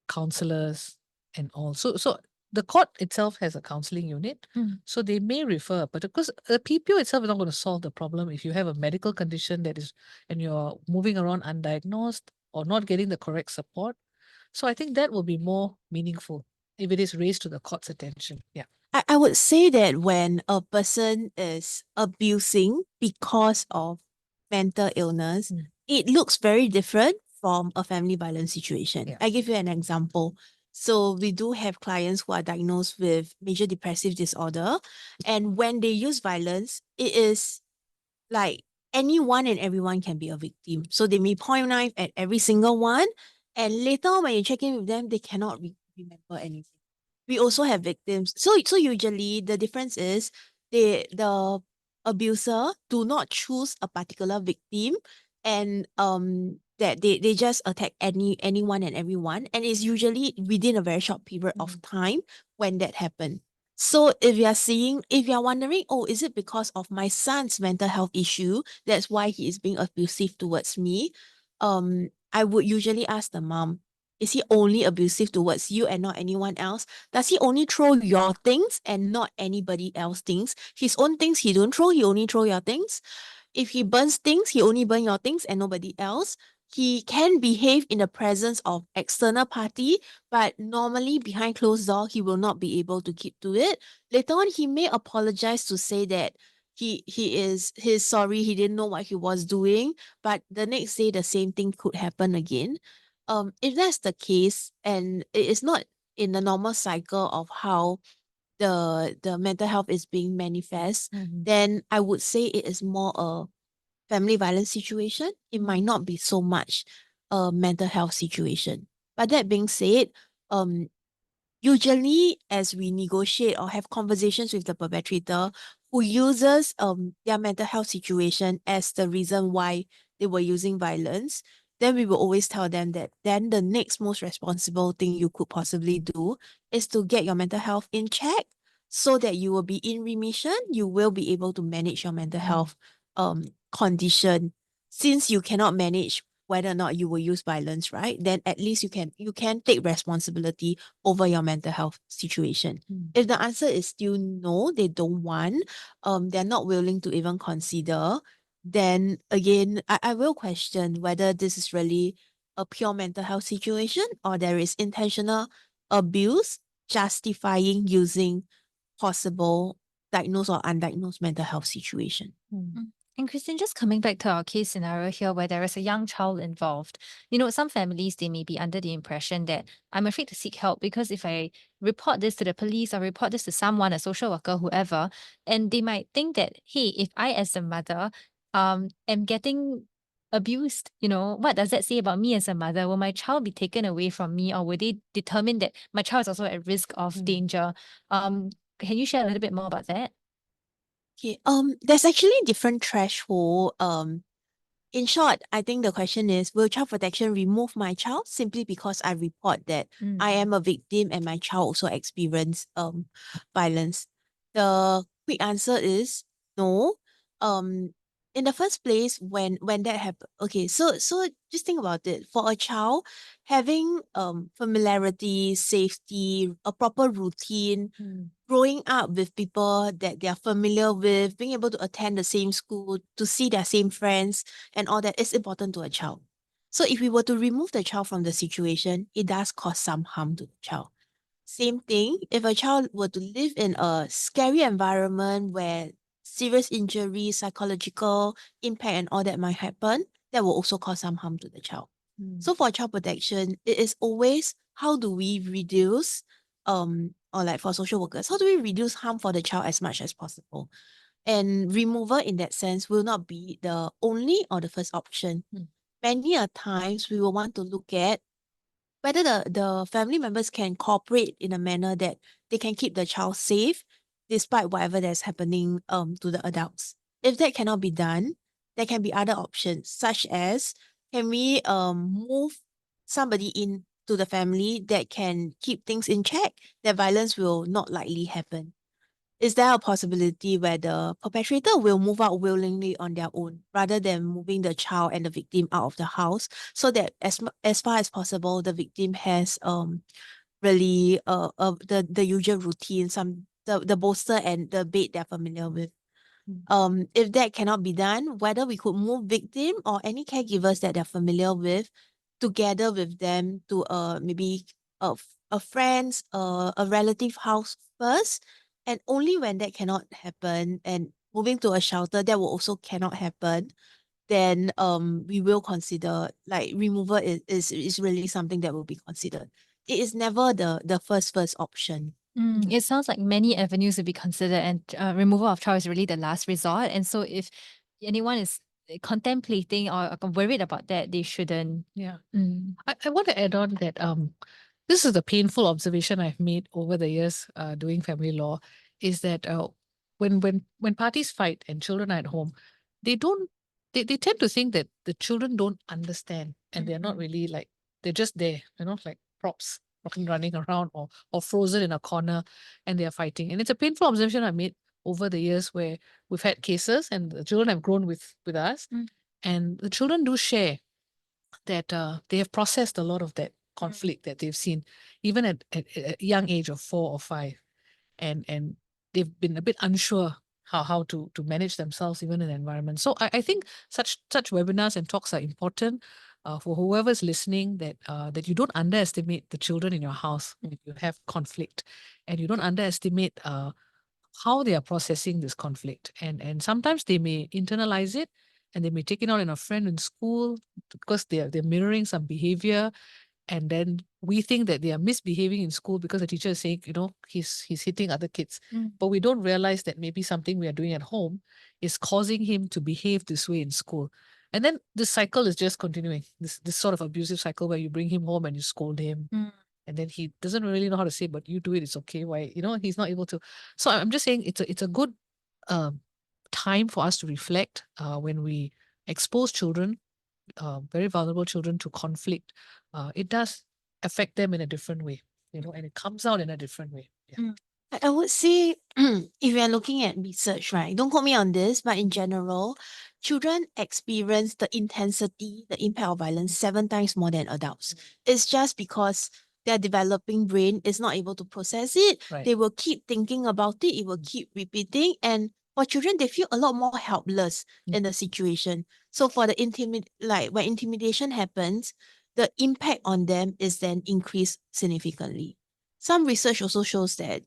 counselors and all. So the court itself has a counseling unit, so they may refer, but of course, the PPO itself is not going to solve the problem if you have a medical condition and you're moving around undiagnosed or not getting the correct support. So I think that will be more meaningful if it is raised to the court's attention. Yeah. I would say that when a person is abusing because of mental illness, it looks very different from a family violence situation. Yeah. I give you an example. So we do have clients who are diagnosed with major depressive disorder, and when they use violence, it is like anyone and everyone can be a victim. So they may point knife at every single one, and later on when you check in with them, they cannot remember anything. We also have victims. So usually the difference is the abuser do not choose a particular victim, and that they just attack anyone and everyone, and it's usually within a very short period of time when that happened. So if you're wondering, oh, is it because of my son's mental health issue, that's why he is being abusive towards me? I would usually ask the mom, is he only abusive towards you and not anyone else? Does he only throw your things and not anybody else's things? His own things he don't throw, he only throw your things. If he burns things, he only burn your things and nobody else. He can behave in the presence of external party, but normally behind closed door, he will not be able to keep to it. Later on, he may apologize to say that he's sorry, he didn't know what he was doing, but the next day the same thing could happen again. If that's the case, and it is not in the normal cycle of how the mental health is being manifest, then I would say it is more a family violence situation. It might not be so much a mental health situation. But that being said, usually as we negotiate or have conversations with the perpetrator who uses their mental health situation as the reason why they were using violence, then we will always tell them that then the next most responsible thing you could possibly do is to get your mental health in check so that you will be in remission. You will be able to manage your mental health condition. Since you cannot manage whether or not you will use violence, right? Then at least you can take responsibility over your mental health situation. If the answer is still no, they don't want, they're not willing to even consider, then again, I will question whether this is really a pure mental health situation or there is intentional abuse justifying using possible diagnosed or undiagnosed mental health situation. And Kristine, just coming back to our case scenario here where there is a young child involved, some families, they may be under the impression that I'm afraid to seek help because if I report this to the police or report this to someone, a social worker, whoever, and they might think that, hey, if I as a mother am getting abused, what does that say about me as a mother? Will my child be taken away from me, or will they determine that my child is also at risk of danger? Can you share a little bit more about that? Okay, there's actually different threshold. In short, I think the question is, will child protection remove my child simply because I report that I am a victim and my child also experienced violence? The quick answer is no. In the first place, when that happened, okay, so just think about it. For a child, having familiarity, safety, a proper routine, growing up with people that they are familiar with, being able to attend the same school, to see their same friends and all that is important to a child. So if we were to remove the child from the situation, it does cause some harm to the child. Same thing, if a child were to live in a scary environment where serious injury, psychological impact and all that might happen, that will also cause some harm to the child. So for child protection, it is always how do we reduce or like for social workers, how do we reduce harm for the child as much as possible? And removal in that sense will not be the only or the first option. Many a times we will want to look at whether the family members can cooperate in a manner that they can keep the child safe despite whatever that's happening to the adults. If that cannot be done, there can be other options, such as can we move somebody in to the family that can keep things in check, that violence will not likely happen. Is there a possibility where the perpetrator will move out willingly on their own rather than moving the child and the victim out of the house, so that as far as possible the victim has really the usual routine, the bolster and the bed they're familiar with? If that cannot be done, whether we could move victim or any caregivers that they're familiar with together with them to maybe a friend's a relative house first, and only when that cannot happen and moving to a shelter that will also cannot happen, then we will consider like removal is really something that will be considered. It is never the first option. It sounds like many avenues will be considered, and removal of child is really the last resort. And so if anyone is contemplating or worried about that, they shouldn't. Yeah. I want to add on that this is a painful observation I've made over the years doing family law, is that when parties fight and children are at home, they tend to think that the children don't understand, and they're not really like, they're just there, like props running around or frozen in a corner, and they're fighting. And it's a painful observation I made over the years where we've had cases and the children have grown with us, and the children do share that they have processed a lot of that conflict that they've seen, even at a young age of 4 or 5, and they've been a bit unsure how to manage themselves even in the environment. So I think such webinars and talks are important for whoever's listening, that you don't underestimate the children in your house when you have conflict, and you don't underestimate how they are processing this conflict. And sometimes they may internalize it, and they may take it out on a friend in school because they're mirroring some behavior. And then we think that they are misbehaving in school because the teacher is saying, he's hitting other kids. But we don't realize that maybe something we are doing at home is causing him to behave this way in school. And then this cycle is just continuing, this sort of abusive cycle where you bring him home and you scold him. And then he doesn't really know how to say, but you do it, it's okay. Why? He's not able to. So I'm just saying it's a good time for us to reflect when we expose children, very vulnerable children, to conflict. It does affect them in a different way, and it comes out in a different way. Yeah. I would say, if we are looking at research, right, don't quote me on this, but in general, children experience the intensity, the impact of violence 7 times more than adults. It's just because their developing brain is not able to process it. Right. They will keep thinking about it. It will keep repeating. And for children, they feel a lot more helpless in the situation. So for the when intimidation happens, the impact on them is then increased significantly. Some research also shows that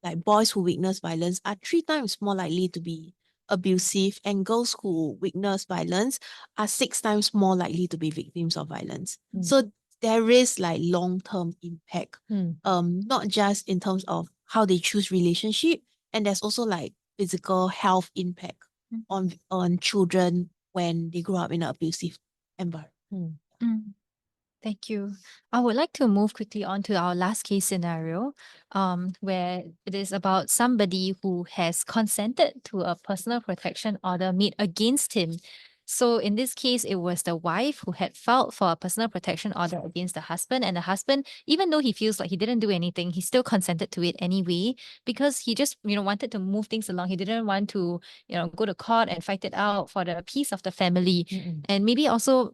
like boys who witness violence are 3 times more likely to be abusive, and girls who witness violence are 6 times more likely to be victims of violence. So there is like long-term impact, not just in terms of how they choose relationship, and there's also like physical health impact on children when they grow up in an abusive environment. Thank you. I would like to move quickly on to our last case scenario, where it is about somebody who has consented to a personal protection order made against him. So in this case, it was the wife who had filed for a personal protection order against the husband, and the husband, even though he feels like he didn't do anything, he still consented to it anyway, because he just, wanted to move things along. He didn't want to, go to court and fight it out for the peace of the family. And maybe also,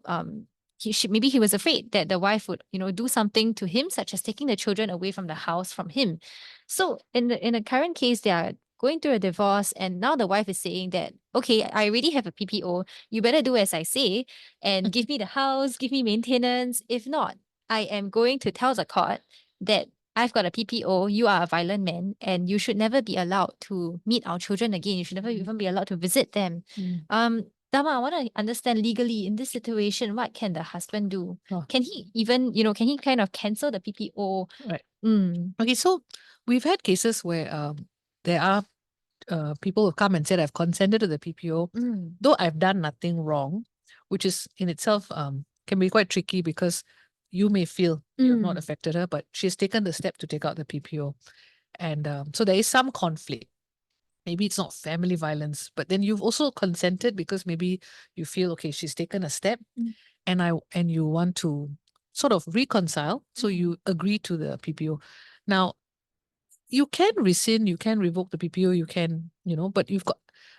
maybe he was afraid that the wife would, do something to him, such as taking the children away from the house from him. So in the current case, they are going through a divorce, and now the wife is saying that, okay, I already have a PPO. You better do as I say and give me the house, give me maintenance. If not, I am going to tell the court that I've got a PPO, you are a violent man, and you should never be allowed to meet our children again. You should never even be allowed to visit them. Dharma, I want to understand legally in this situation, what can the husband do? Oh. Can he even, can he kind of cancel the PPO? Right. Mm. Okay, so we've had cases where there are people who come and said, I've consented to the PPO, though I've done nothing wrong, which is in itself can be quite tricky because you may feel you've not affected her, but she's taken the step to take out the PPO. And so there is some conflict. Maybe it's not family violence, but then you've also consented because maybe you feel, okay, she's taken a step and you want to sort of reconcile. So you agree to the PPO. Now, you can rescind, you can revoke the PPO, you can,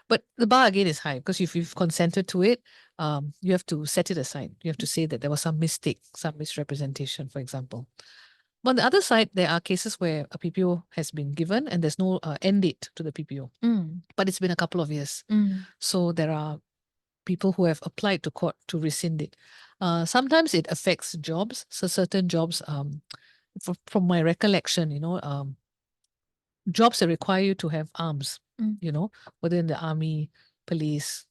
but the bar again is high because if you've consented to it, you have to set it aside. You have to say that there was some mistake, some misrepresentation, for example. But on the other side, there are cases where a PPO has been given and there's no end date to the PPO, but it's been a couple of years. So there are people who have applied to court to rescind it. Sometimes it affects jobs. So certain jobs, from my recollection, jobs that require you to have arms, whether in the army, police,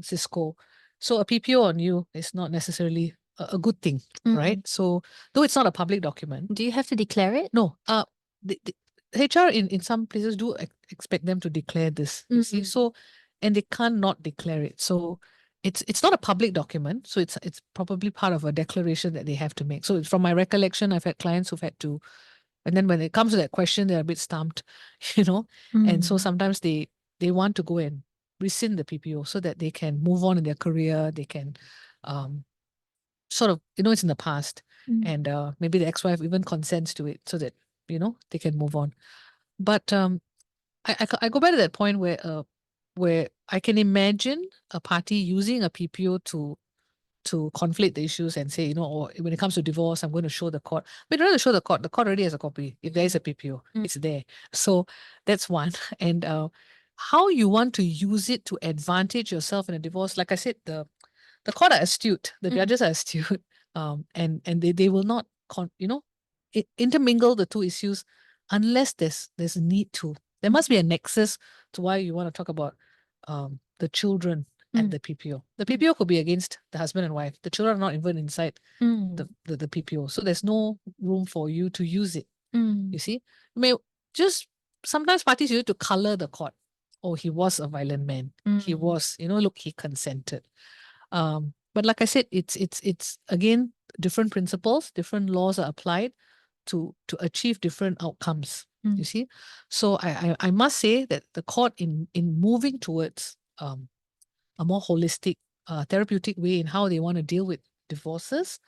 Cisco. So a PPO on you is not necessarily a good thing, right? So though it's not a public document. Do you have to declare it? No. The HR in some places do expect them to declare this. You see, so and they can't not declare it. So it's not a public document. So it's probably part of a declaration that they have to make. So from my recollection, I've had clients who've had to. And then when it comes to that question, they're a bit stumped, And so sometimes they want to go and rescind the PPO so that they can move on in their career. They can sort of, it's in the past. And maybe the ex-wife even consents to it so that, they can move on. But I go back to that point where I can imagine a party using a PPO to conflate the issues and say, or when it comes to divorce, I'm going to show the court. But you don't have to show the court already has a copy. If there is a PPO, it's there. So that's one. And how you want to use it to advantage yourself in a divorce, like I said, the court are astute, the judges are astute, and they will not, intermingle the two issues unless there's a need to. There must be a nexus to why you want to talk about the children and the PPO. The PPO could be against the husband and wife. The children are not even inside the PPO. So there's no room for you to use it. You see? Sometimes parties use it to color the court. Oh, he was a violent man. He was, look, he consented. But like I said, it's again, different principles, different laws are applied to achieve different outcomes. You see? So I must say that the court in moving towards a more holistic, therapeutic way in how they want to deal with divorces,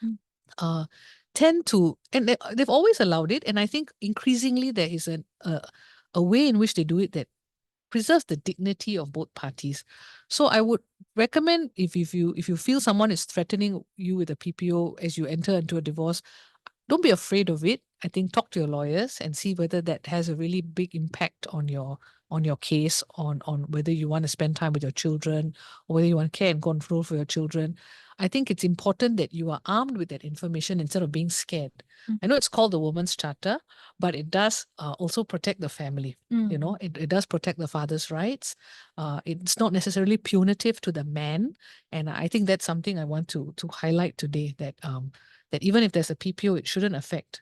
tend to, and they've always allowed it. And I think increasingly there is a way in which they do it that preserves the dignity of both parties. So I would recommend if you feel someone is threatening you with a PPO as you enter into a divorce, don't be afraid of it. I think talk to your lawyers and see whether that has a really big impact on your case, on whether you want to spend time with your children or whether you want care and control for your children. I think it's important that you are armed with that information instead of being scared. I know it's called the Women's Charter, but it does also protect the family. It does protect the father's rights. It's not necessarily punitive to the man. And I think that's something I want to highlight today, that even if there's a PPO, it shouldn't affect,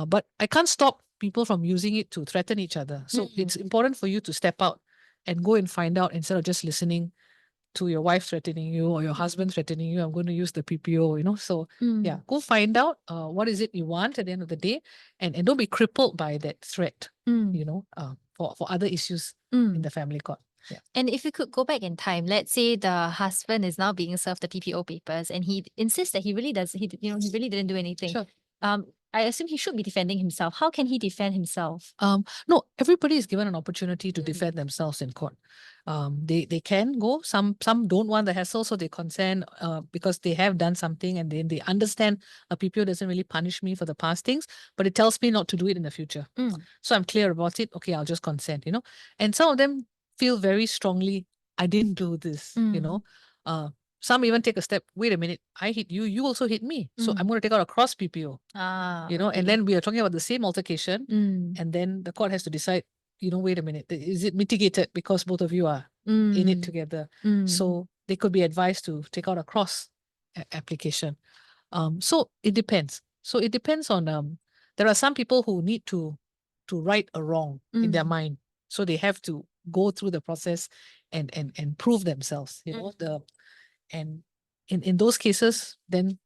but I can't stop people from using it to threaten each other. So it's important for you to step out and go and find out instead of just listening to your wife threatening you or your husband threatening you. I'm going to use the PPO, So yeah, go find out what is it you want at the end of the day, and don't be crippled by that threat, for other issues in the family court. Yeah. And if you could go back in time, let's say the husband is now being served the PPO papers and he insists that he really really didn't do anything. Sure. I assume he should be defending himself. How can he defend himself? No, everybody is given an opportunity to defend themselves in court. They can go. Some don't want the hassle, so they consent because they have done something and then they understand a PPO doesn't really punish me for the past things, but it tells me not to do it in the future. So I'm clear about it. Okay, I'll just consent, And some of them feel very strongly, I didn't do this, Some even take a step, wait a minute, I hit you, you also hit me. So I'm going to take out a cross PPO, and then we are talking about the same altercation. And then the court has to decide, wait a minute, is it mitigated because both of you are in it Mm. together. Mm. So they could be advised to take out a cross application. So it depends. So it depends on there are some people who need to right a wrong in their mind. So they have to go through the process and prove themselves, you know, and in those cases, then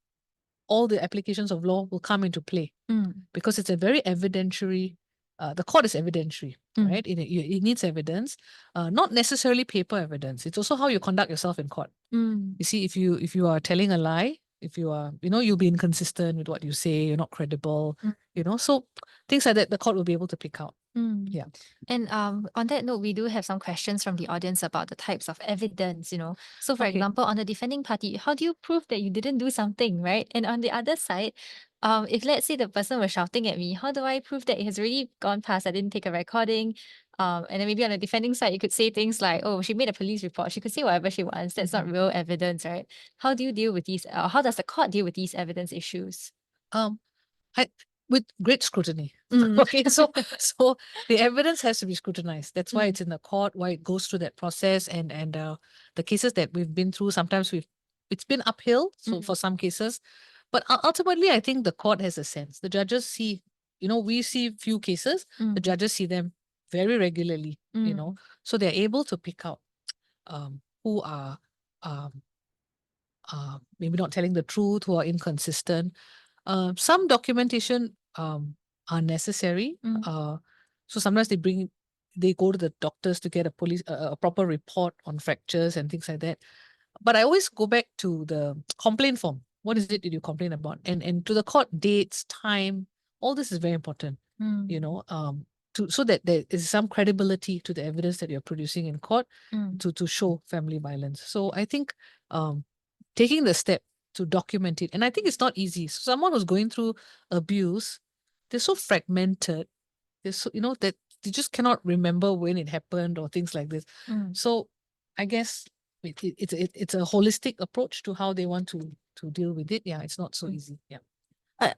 all the applications of law will come into play because it's a very evidentiary. The court is evidentiary, right? It needs evidence, not necessarily paper evidence. It's also how you conduct yourself in court. You see, if you are telling a lie, if you are, you'll be inconsistent with what you say, you're not credible, so things like that, the court will be able to pick out. Yeah. And on that note, we do have some questions from the audience about the types of evidence, So for Okay. example, on the defending party, how do you prove that you didn't do something, right? And on the other side, if let's say the person was shouting at me, how do I prove that it has already gone past? I didn't take a recording. And then maybe on the defending side, you could say things like, oh, she made a police report. She could say whatever she wants. That's not real evidence, right? How do you deal with these? How does the court deal with these evidence issues? With great scrutiny. Okay, so the evidence has to be scrutinized. That's why it's in the court, why it goes through that process, and the cases that we've been through, sometimes it's been uphill. So for some cases, but ultimately, I think the court has a sense. The judges see, we see few cases. The judges see them very regularly. So they're able to pick out who are maybe not telling the truth, who are inconsistent. Some documentation are necessary. So sometimes they go to the doctors to get a proper report on fractures and things like that. But I always go back to the complaint form. What is it that you complain about? And to the court, dates, time, all this is very important. So that there is some credibility to the evidence that you're producing in court to show family violence. So I think taking the step to document it, and I think it's not easy. So someone who's going through abuse, they're so fragmented, they're so, that they just cannot remember when it happened or things like this. So I guess it's a holistic approach to how they want to deal with it. Yeah, it's not so easy. Yeah.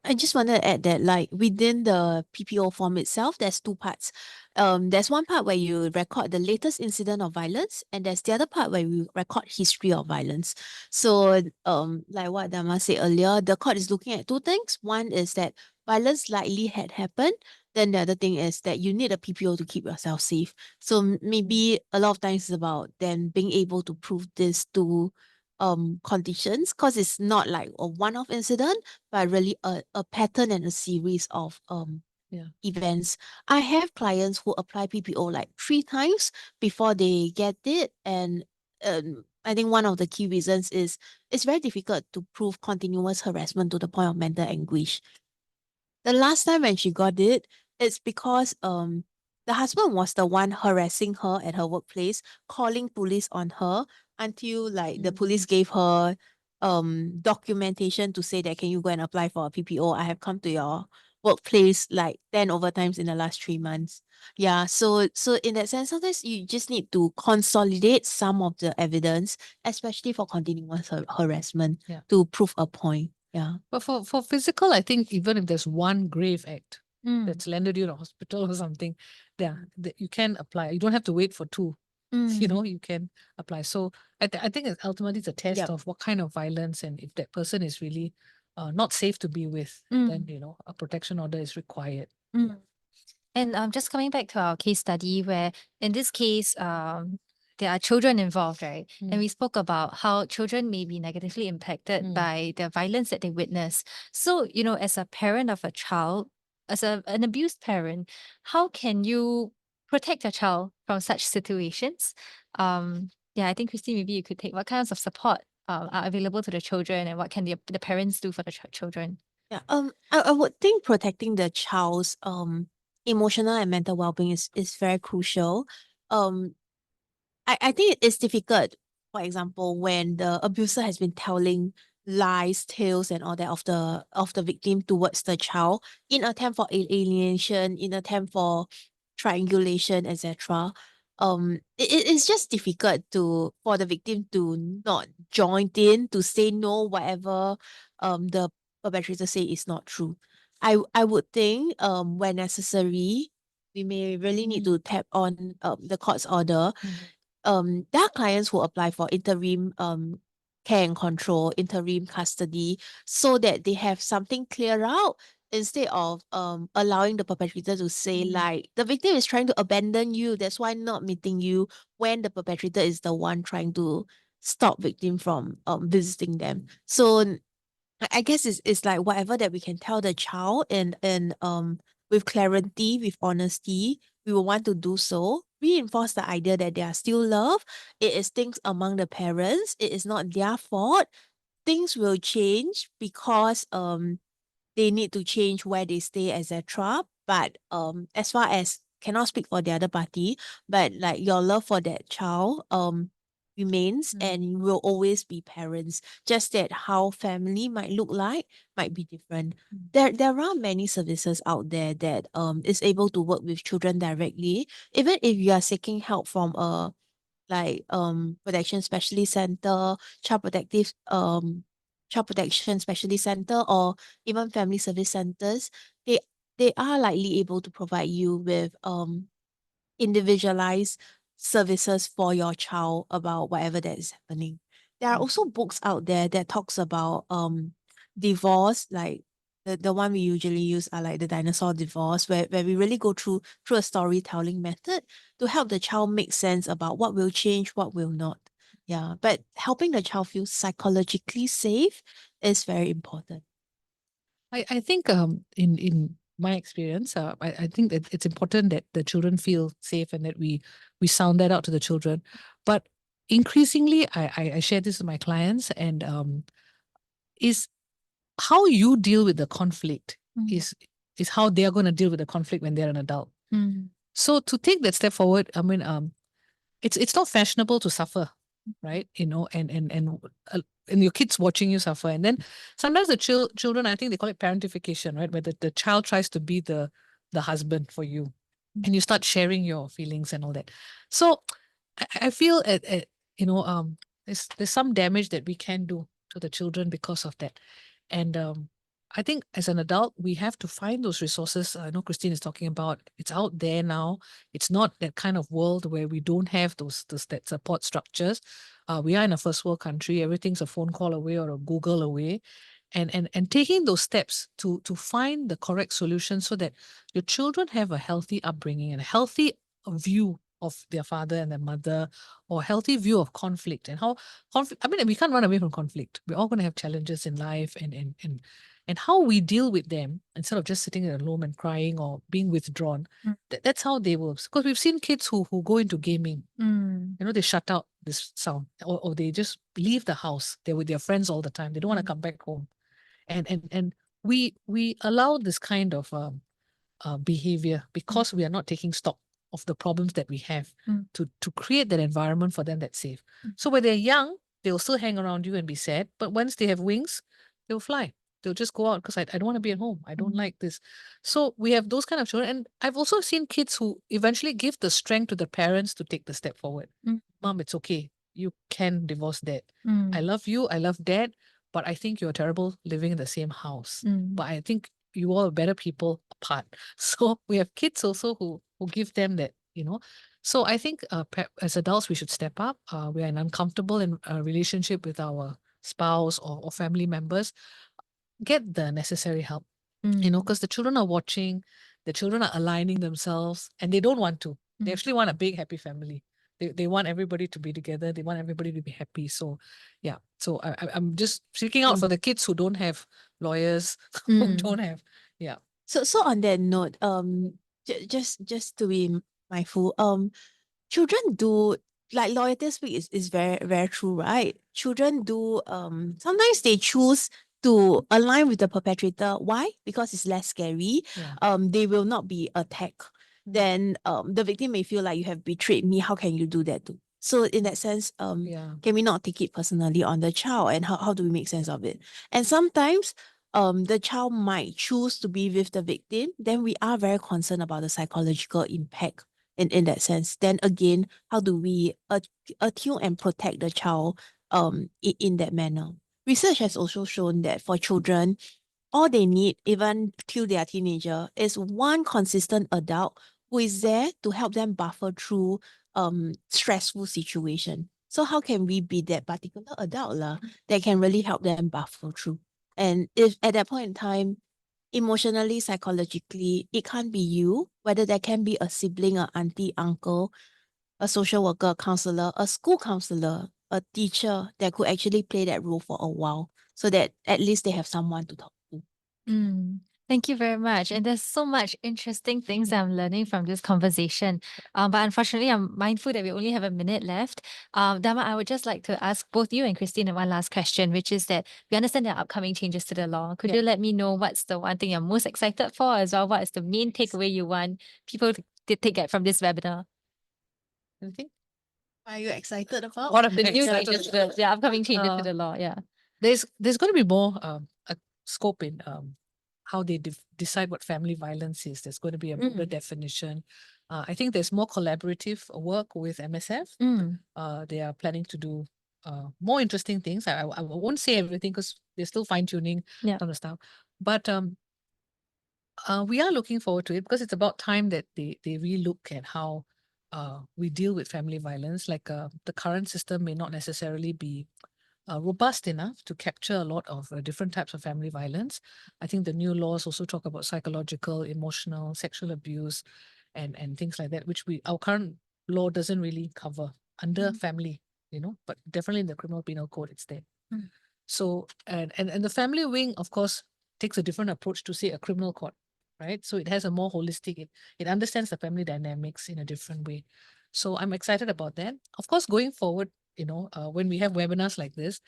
I just want to add that, like, within the PPO form itself, there's two parts. There's one part where you record the latest incident of violence, and there's the other part where you record history of violence. So, like what Dharma said earlier, the court is looking at two things. One is that violence likely had happened. Then the other thing is that you need a PPO to keep yourself safe. So maybe a lot of times it's about them being able to prove this to conditions, because it's not like a one-off incident, but really a pattern and a series of events. I have clients who apply PPO like 3 times before they get it, and I think one of the key reasons is it's very difficult to prove continuous harassment to the point of mental anguish. The last time when she got it, it's because the husband was the one harassing her at her workplace, calling police on her until like the police gave her documentation to say that, can you go and apply for a PPO? I have come to your workplace like 10 overtimes in the last 3 months. Yeah, so in that sense, sometimes you just need to consolidate some of the evidence, especially for continuous harassment, to prove a point. Yeah. But for physical, I think even if there's one grave act that's landed you in a hospital or something, you can apply. You don't have to wait for 2. You can apply. So I think ultimately it's a test of what kind of violence, and if that person is really not safe to be with, then a protection order is required. And just coming back to our case study, where in this case, there are children involved, right? And we spoke about how children may be negatively impacted by the violence that they witness. So, as a parent of a child, as an abused parent, how can you protect your child from such situations? I think Kristine, maybe you could take what kinds of support are available to the children, and what can the parents do for the children? Yeah. I would think protecting the child's emotional and mental well-being is very crucial. I think it's difficult, for example, when the abuser has been telling lies, tales, and all that of the victim towards the child in attempt for alienation, in attempt for triangulation, etc. It's just difficult for the victim to not join in, to say no, whatever the perpetrator say is not true. I would think when necessary, we may really need to tap on the court's order. there are clients who apply for interim care and control, interim custody, so that they have something clear out instead of allowing the perpetrator to say like the victim is trying to abandon you, that's why not meeting you, when the perpetrator is the one trying to stop victim from visiting them. So I guess it's like whatever that we can tell the child and with clarity, with honesty, we will want to do so. Reinforce the idea that they are still loved. It is things among the parents. It is not their fault. Things will change because they need to change where they stay, etc. But as far as cannot speak for the other party, but like your love for that child remains and will always be parents. Just that how family might look like might be different. There are many services out there that is able to work with children directly. Even if you are seeking help from a like protection specialist center, child protection specialist center, or even family service centers, they are likely able to provide you with individualized services for your child about whatever that is happening. There are also books out there that talks about divorce, like the one we usually use are like the dinosaur divorce, where we really go through a storytelling method to help the child make sense about what will change, what will not. Yeah, but helping the child feel psychologically safe is very important. I think in my experience, I think that it's important that the children feel safe and that we sound that out to the children. But increasingly, I share this with my clients, and is how you deal with the conflict is how they are going to deal with the conflict when they're an adult. So to take that step forward, I mean, it's not fashionable to suffer, right? You know, and your kids watching you suffer, and then sometimes the children, I think they call it parentification, right, where the child tries to be the husband for you, and you start sharing your feelings and all that. So I feel you know, there's some damage that we can do to the children because of that, and I think as an adult, we have to find those resources. I know Kristine is talking about, it's out there now. It's not that kind of world where we don't have those that support structures. We are in a first world country. Everything's a phone call away or a Google away. And taking those steps to find the correct solution so that your children have a healthy upbringing and a healthy view of their father and their mother, or healthy view of conflict and how conflict. I mean, we can't run away from conflict. We're all going to have challenges in life, and how we deal with them instead of just sitting in a room and crying or being withdrawn. That's how they will. Because we've seen kids who go into gaming. You know, they shut out this sound, or they just leave the house. They're with their friends all the time. They don't want to come back home, and we allow this kind of behavior because we are not taking stock of the problems that we have to create that environment for them that's safe. So when they're young, they'll still hang around you and be sad. But once they have wings, they'll fly. They'll just go out because I don't want to be at home. I don't like this. So we have those kind of children. And I've also seen kids who eventually give the strength to the parents to take the step forward. Mom, it's okay. You can divorce dad. I love you. I love dad. But I think you're terrible living in the same house. But I think you all are better people apart. So we have kids also who give them that, you know. So I think as adults, we should step up. We are in uncomfortable in a relationship with our spouse or family members. Get the necessary help, you know, because the children are watching, the children are aligning themselves, and they don't want to. They actually want a big, happy family. They want everybody to be together. They want everybody to be happy. So, yeah. So I'm just speaking out for the kids who don't have lawyers, who don't have, yeah. So on that note, just to be mindful, children do, like loyalty speak is very, very true, right? Children do sometimes they choose to align with the perpetrator. Why? Because it's less scary. Yeah. They will not be attacked. Then the victim may feel like you have betrayed me. How can you do that too? So in that sense, can we not take it personally on the child, and how do we make sense of it? And sometimes the child might choose to be with the victim, then we are very concerned about the psychological impact in that sense. Then again, how do we attune and protect the child in that manner? Research has also shown that for children, all they need, even till they are teenager, is one consistent adult who is there to help them buffer through stressful situation. So how can we be that particular adult that can really help them buffalo through? And if at that point in time, emotionally, psychologically, it can't be you, whether that can be a sibling, a auntie, uncle, a social worker, a counselor, a school counselor, a teacher that could actually play that role for a while so that at least they have someone to talk to. Thank you very much. And there's so much interesting things that I'm learning from this conversation. But unfortunately, I'm mindful that we only have a minute left. Dharma, I would just like to ask both you and Kristine one last question, which is that we understand there are upcoming changes to the law. Could you let me know what's the one thing you're most excited for, as well? What is the main takeaway you want people to take from this webinar? Anything? Are you excited about? What are The new excited changes to the upcoming changes to the law, yeah. There's going to be more a scope in how they decide what family violence is. There's going to be a broader definition. I think there's more collaborative work with MSF. They are planning to do more interesting things. I won't say everything because they're still fine-tuning some of the stuff. But we are looking forward to it because it's about time that they re-look at how we deal with family violence. Like the current system may not necessarily be robust enough to capture a lot of different types of family violence. I think the new laws also talk about psychological, emotional, sexual abuse, and things like that, which our current law doesn't really cover under family, but definitely in the criminal penal code it's there. So and the family wing, of course, takes a different approach to, say, a criminal court, right? So it has a more holistic, it understands the family dynamics in a different way. So I'm excited about that. Of course, going forward, when we have webinars like this,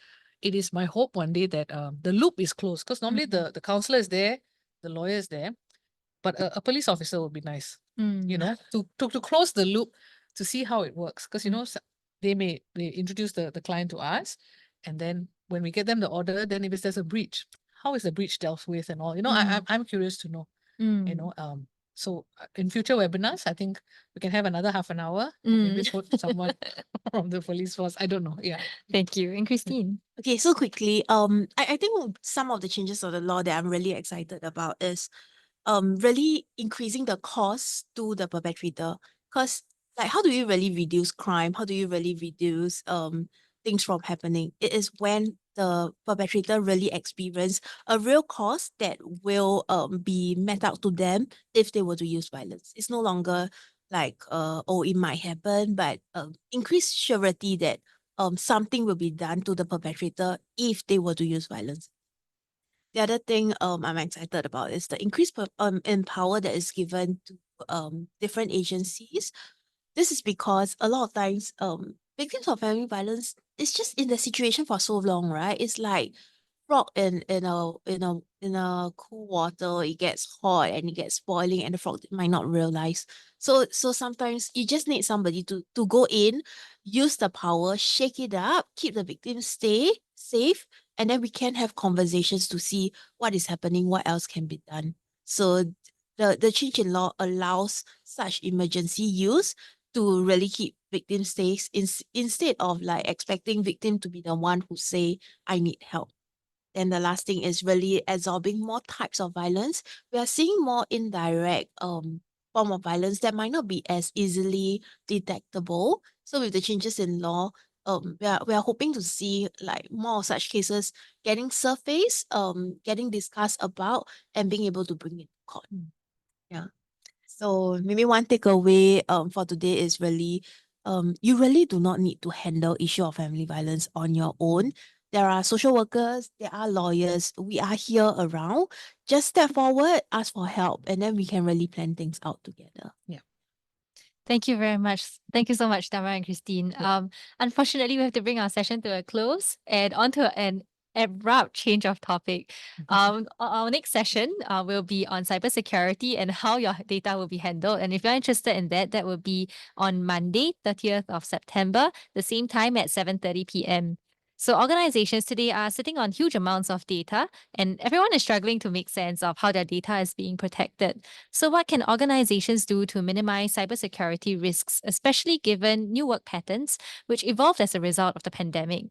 it is my hope one day that the loop is closed, because normally the counselor is there, the lawyer is there, but a police officer would be nice, to close the loop, to see how it works. Because, they introduce the client to us, and then when we get them the order, then if there's a breach, how is the breach dealt with and all? I'm curious to know, so in future webinars, I think we can have another half an hour. Maybe put someone from the police force. I don't know. Yeah. Thank you. And Kristine? Okay, so quickly, I think some of the changes of the law that I'm really excited about is really increasing the cost to the perpetrator. Because like, how do you really reduce crime? How do you really reduce things from happening? It is when the perpetrator really experience a real cost that will be met out to them if they were to use violence. It's no longer like it might happen, but increased surety that something will be done to the perpetrator if they were to use violence. The other thing I'm excited about is the increased in power that is given to different agencies. This is because a lot of times victims of family violence is just in the situation for so long, right? It's like frog in a cool water, it gets hot and it gets spoiling, and the frog might not realize. So sometimes you just need somebody to go in, use the power, shake it up, keep the victim safe, and then we can have conversations to see what is happening, what else can be done. So the change in law allows such emergency use to really keep victims safe instead of like expecting victim to be the one who say, I need help. And the last thing is really absorbing more types of violence. We are seeing more indirect form of violence that might not be as easily detectable. So with the changes in law, we are hoping to see like more of such cases getting surfaced, getting discussed about, and being able to bring it to court. Yeah. So maybe one takeaway for today is really you really do not need to handle issue of family violence on your own. There are social workers, there are lawyers, we are here around. Just step forward, ask for help, and then we can really plan things out together. Yeah. Thank you very much. Thank you so much, Dharma and Kristine. Unfortunately, we have to bring our session to a close and onto an abrupt change of topic. Our next session will be on cybersecurity and how your data will be handled. And if you're interested in that, that will be on Monday, 30th of September, the same time at 7:30 p.m. So organizations today are sitting on huge amounts of data, and everyone is struggling to make sense of how their data is being protected. So what can organizations do to minimize cybersecurity risks, especially given new work patterns, which evolved as a result of the pandemic?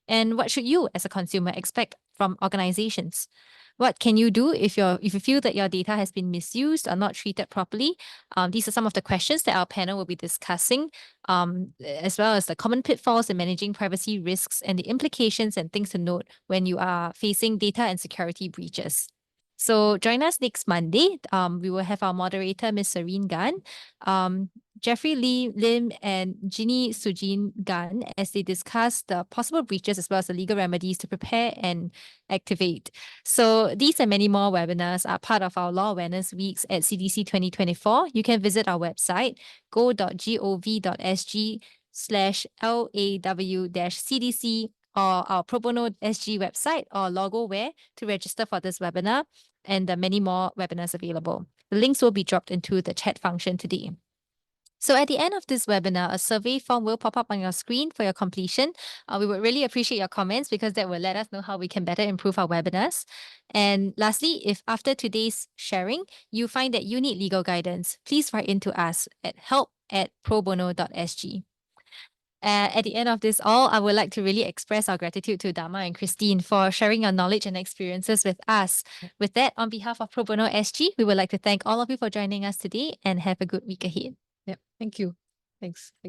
And what should you as a consumer expect from organizations. What can you do if you feel that your data has been misused or not treated properly? These are some of the questions that our panel will be discussing, as well as the common pitfalls in managing privacy risks and the implications and things to note when you are facing data and security breaches. So join us next Monday. We will have our moderator, Ms. Serene Gan, Jeffrey Lim and Ginny Sujin Gan as they discuss the possible breaches as well as the legal remedies to prepare and activate. So these and many more webinars are part of our Law Awareness Weeks at CDC 2024. You can visit our website, go.gov.sg/LAW-CDC or our Pro Bono SG website or Logoware to register for this webinar and the many more webinars available. The links will be dropped into the chat function today. So at the end of this webinar, a survey form will pop up on your screen for your completion. We would really appreciate your comments because that will let us know how we can better improve our webinars. And lastly, if after today's sharing, you find that you need legal guidance, please write into us at help@probono.sg. At the end of this all, I would like to really express our gratitude to Dharma and Kristine for sharing your knowledge and experiences with us. With that, on behalf of Pro Bono SG, we would like to thank all of you for joining us today and have a good week ahead. Yeah, thank you. Thanks.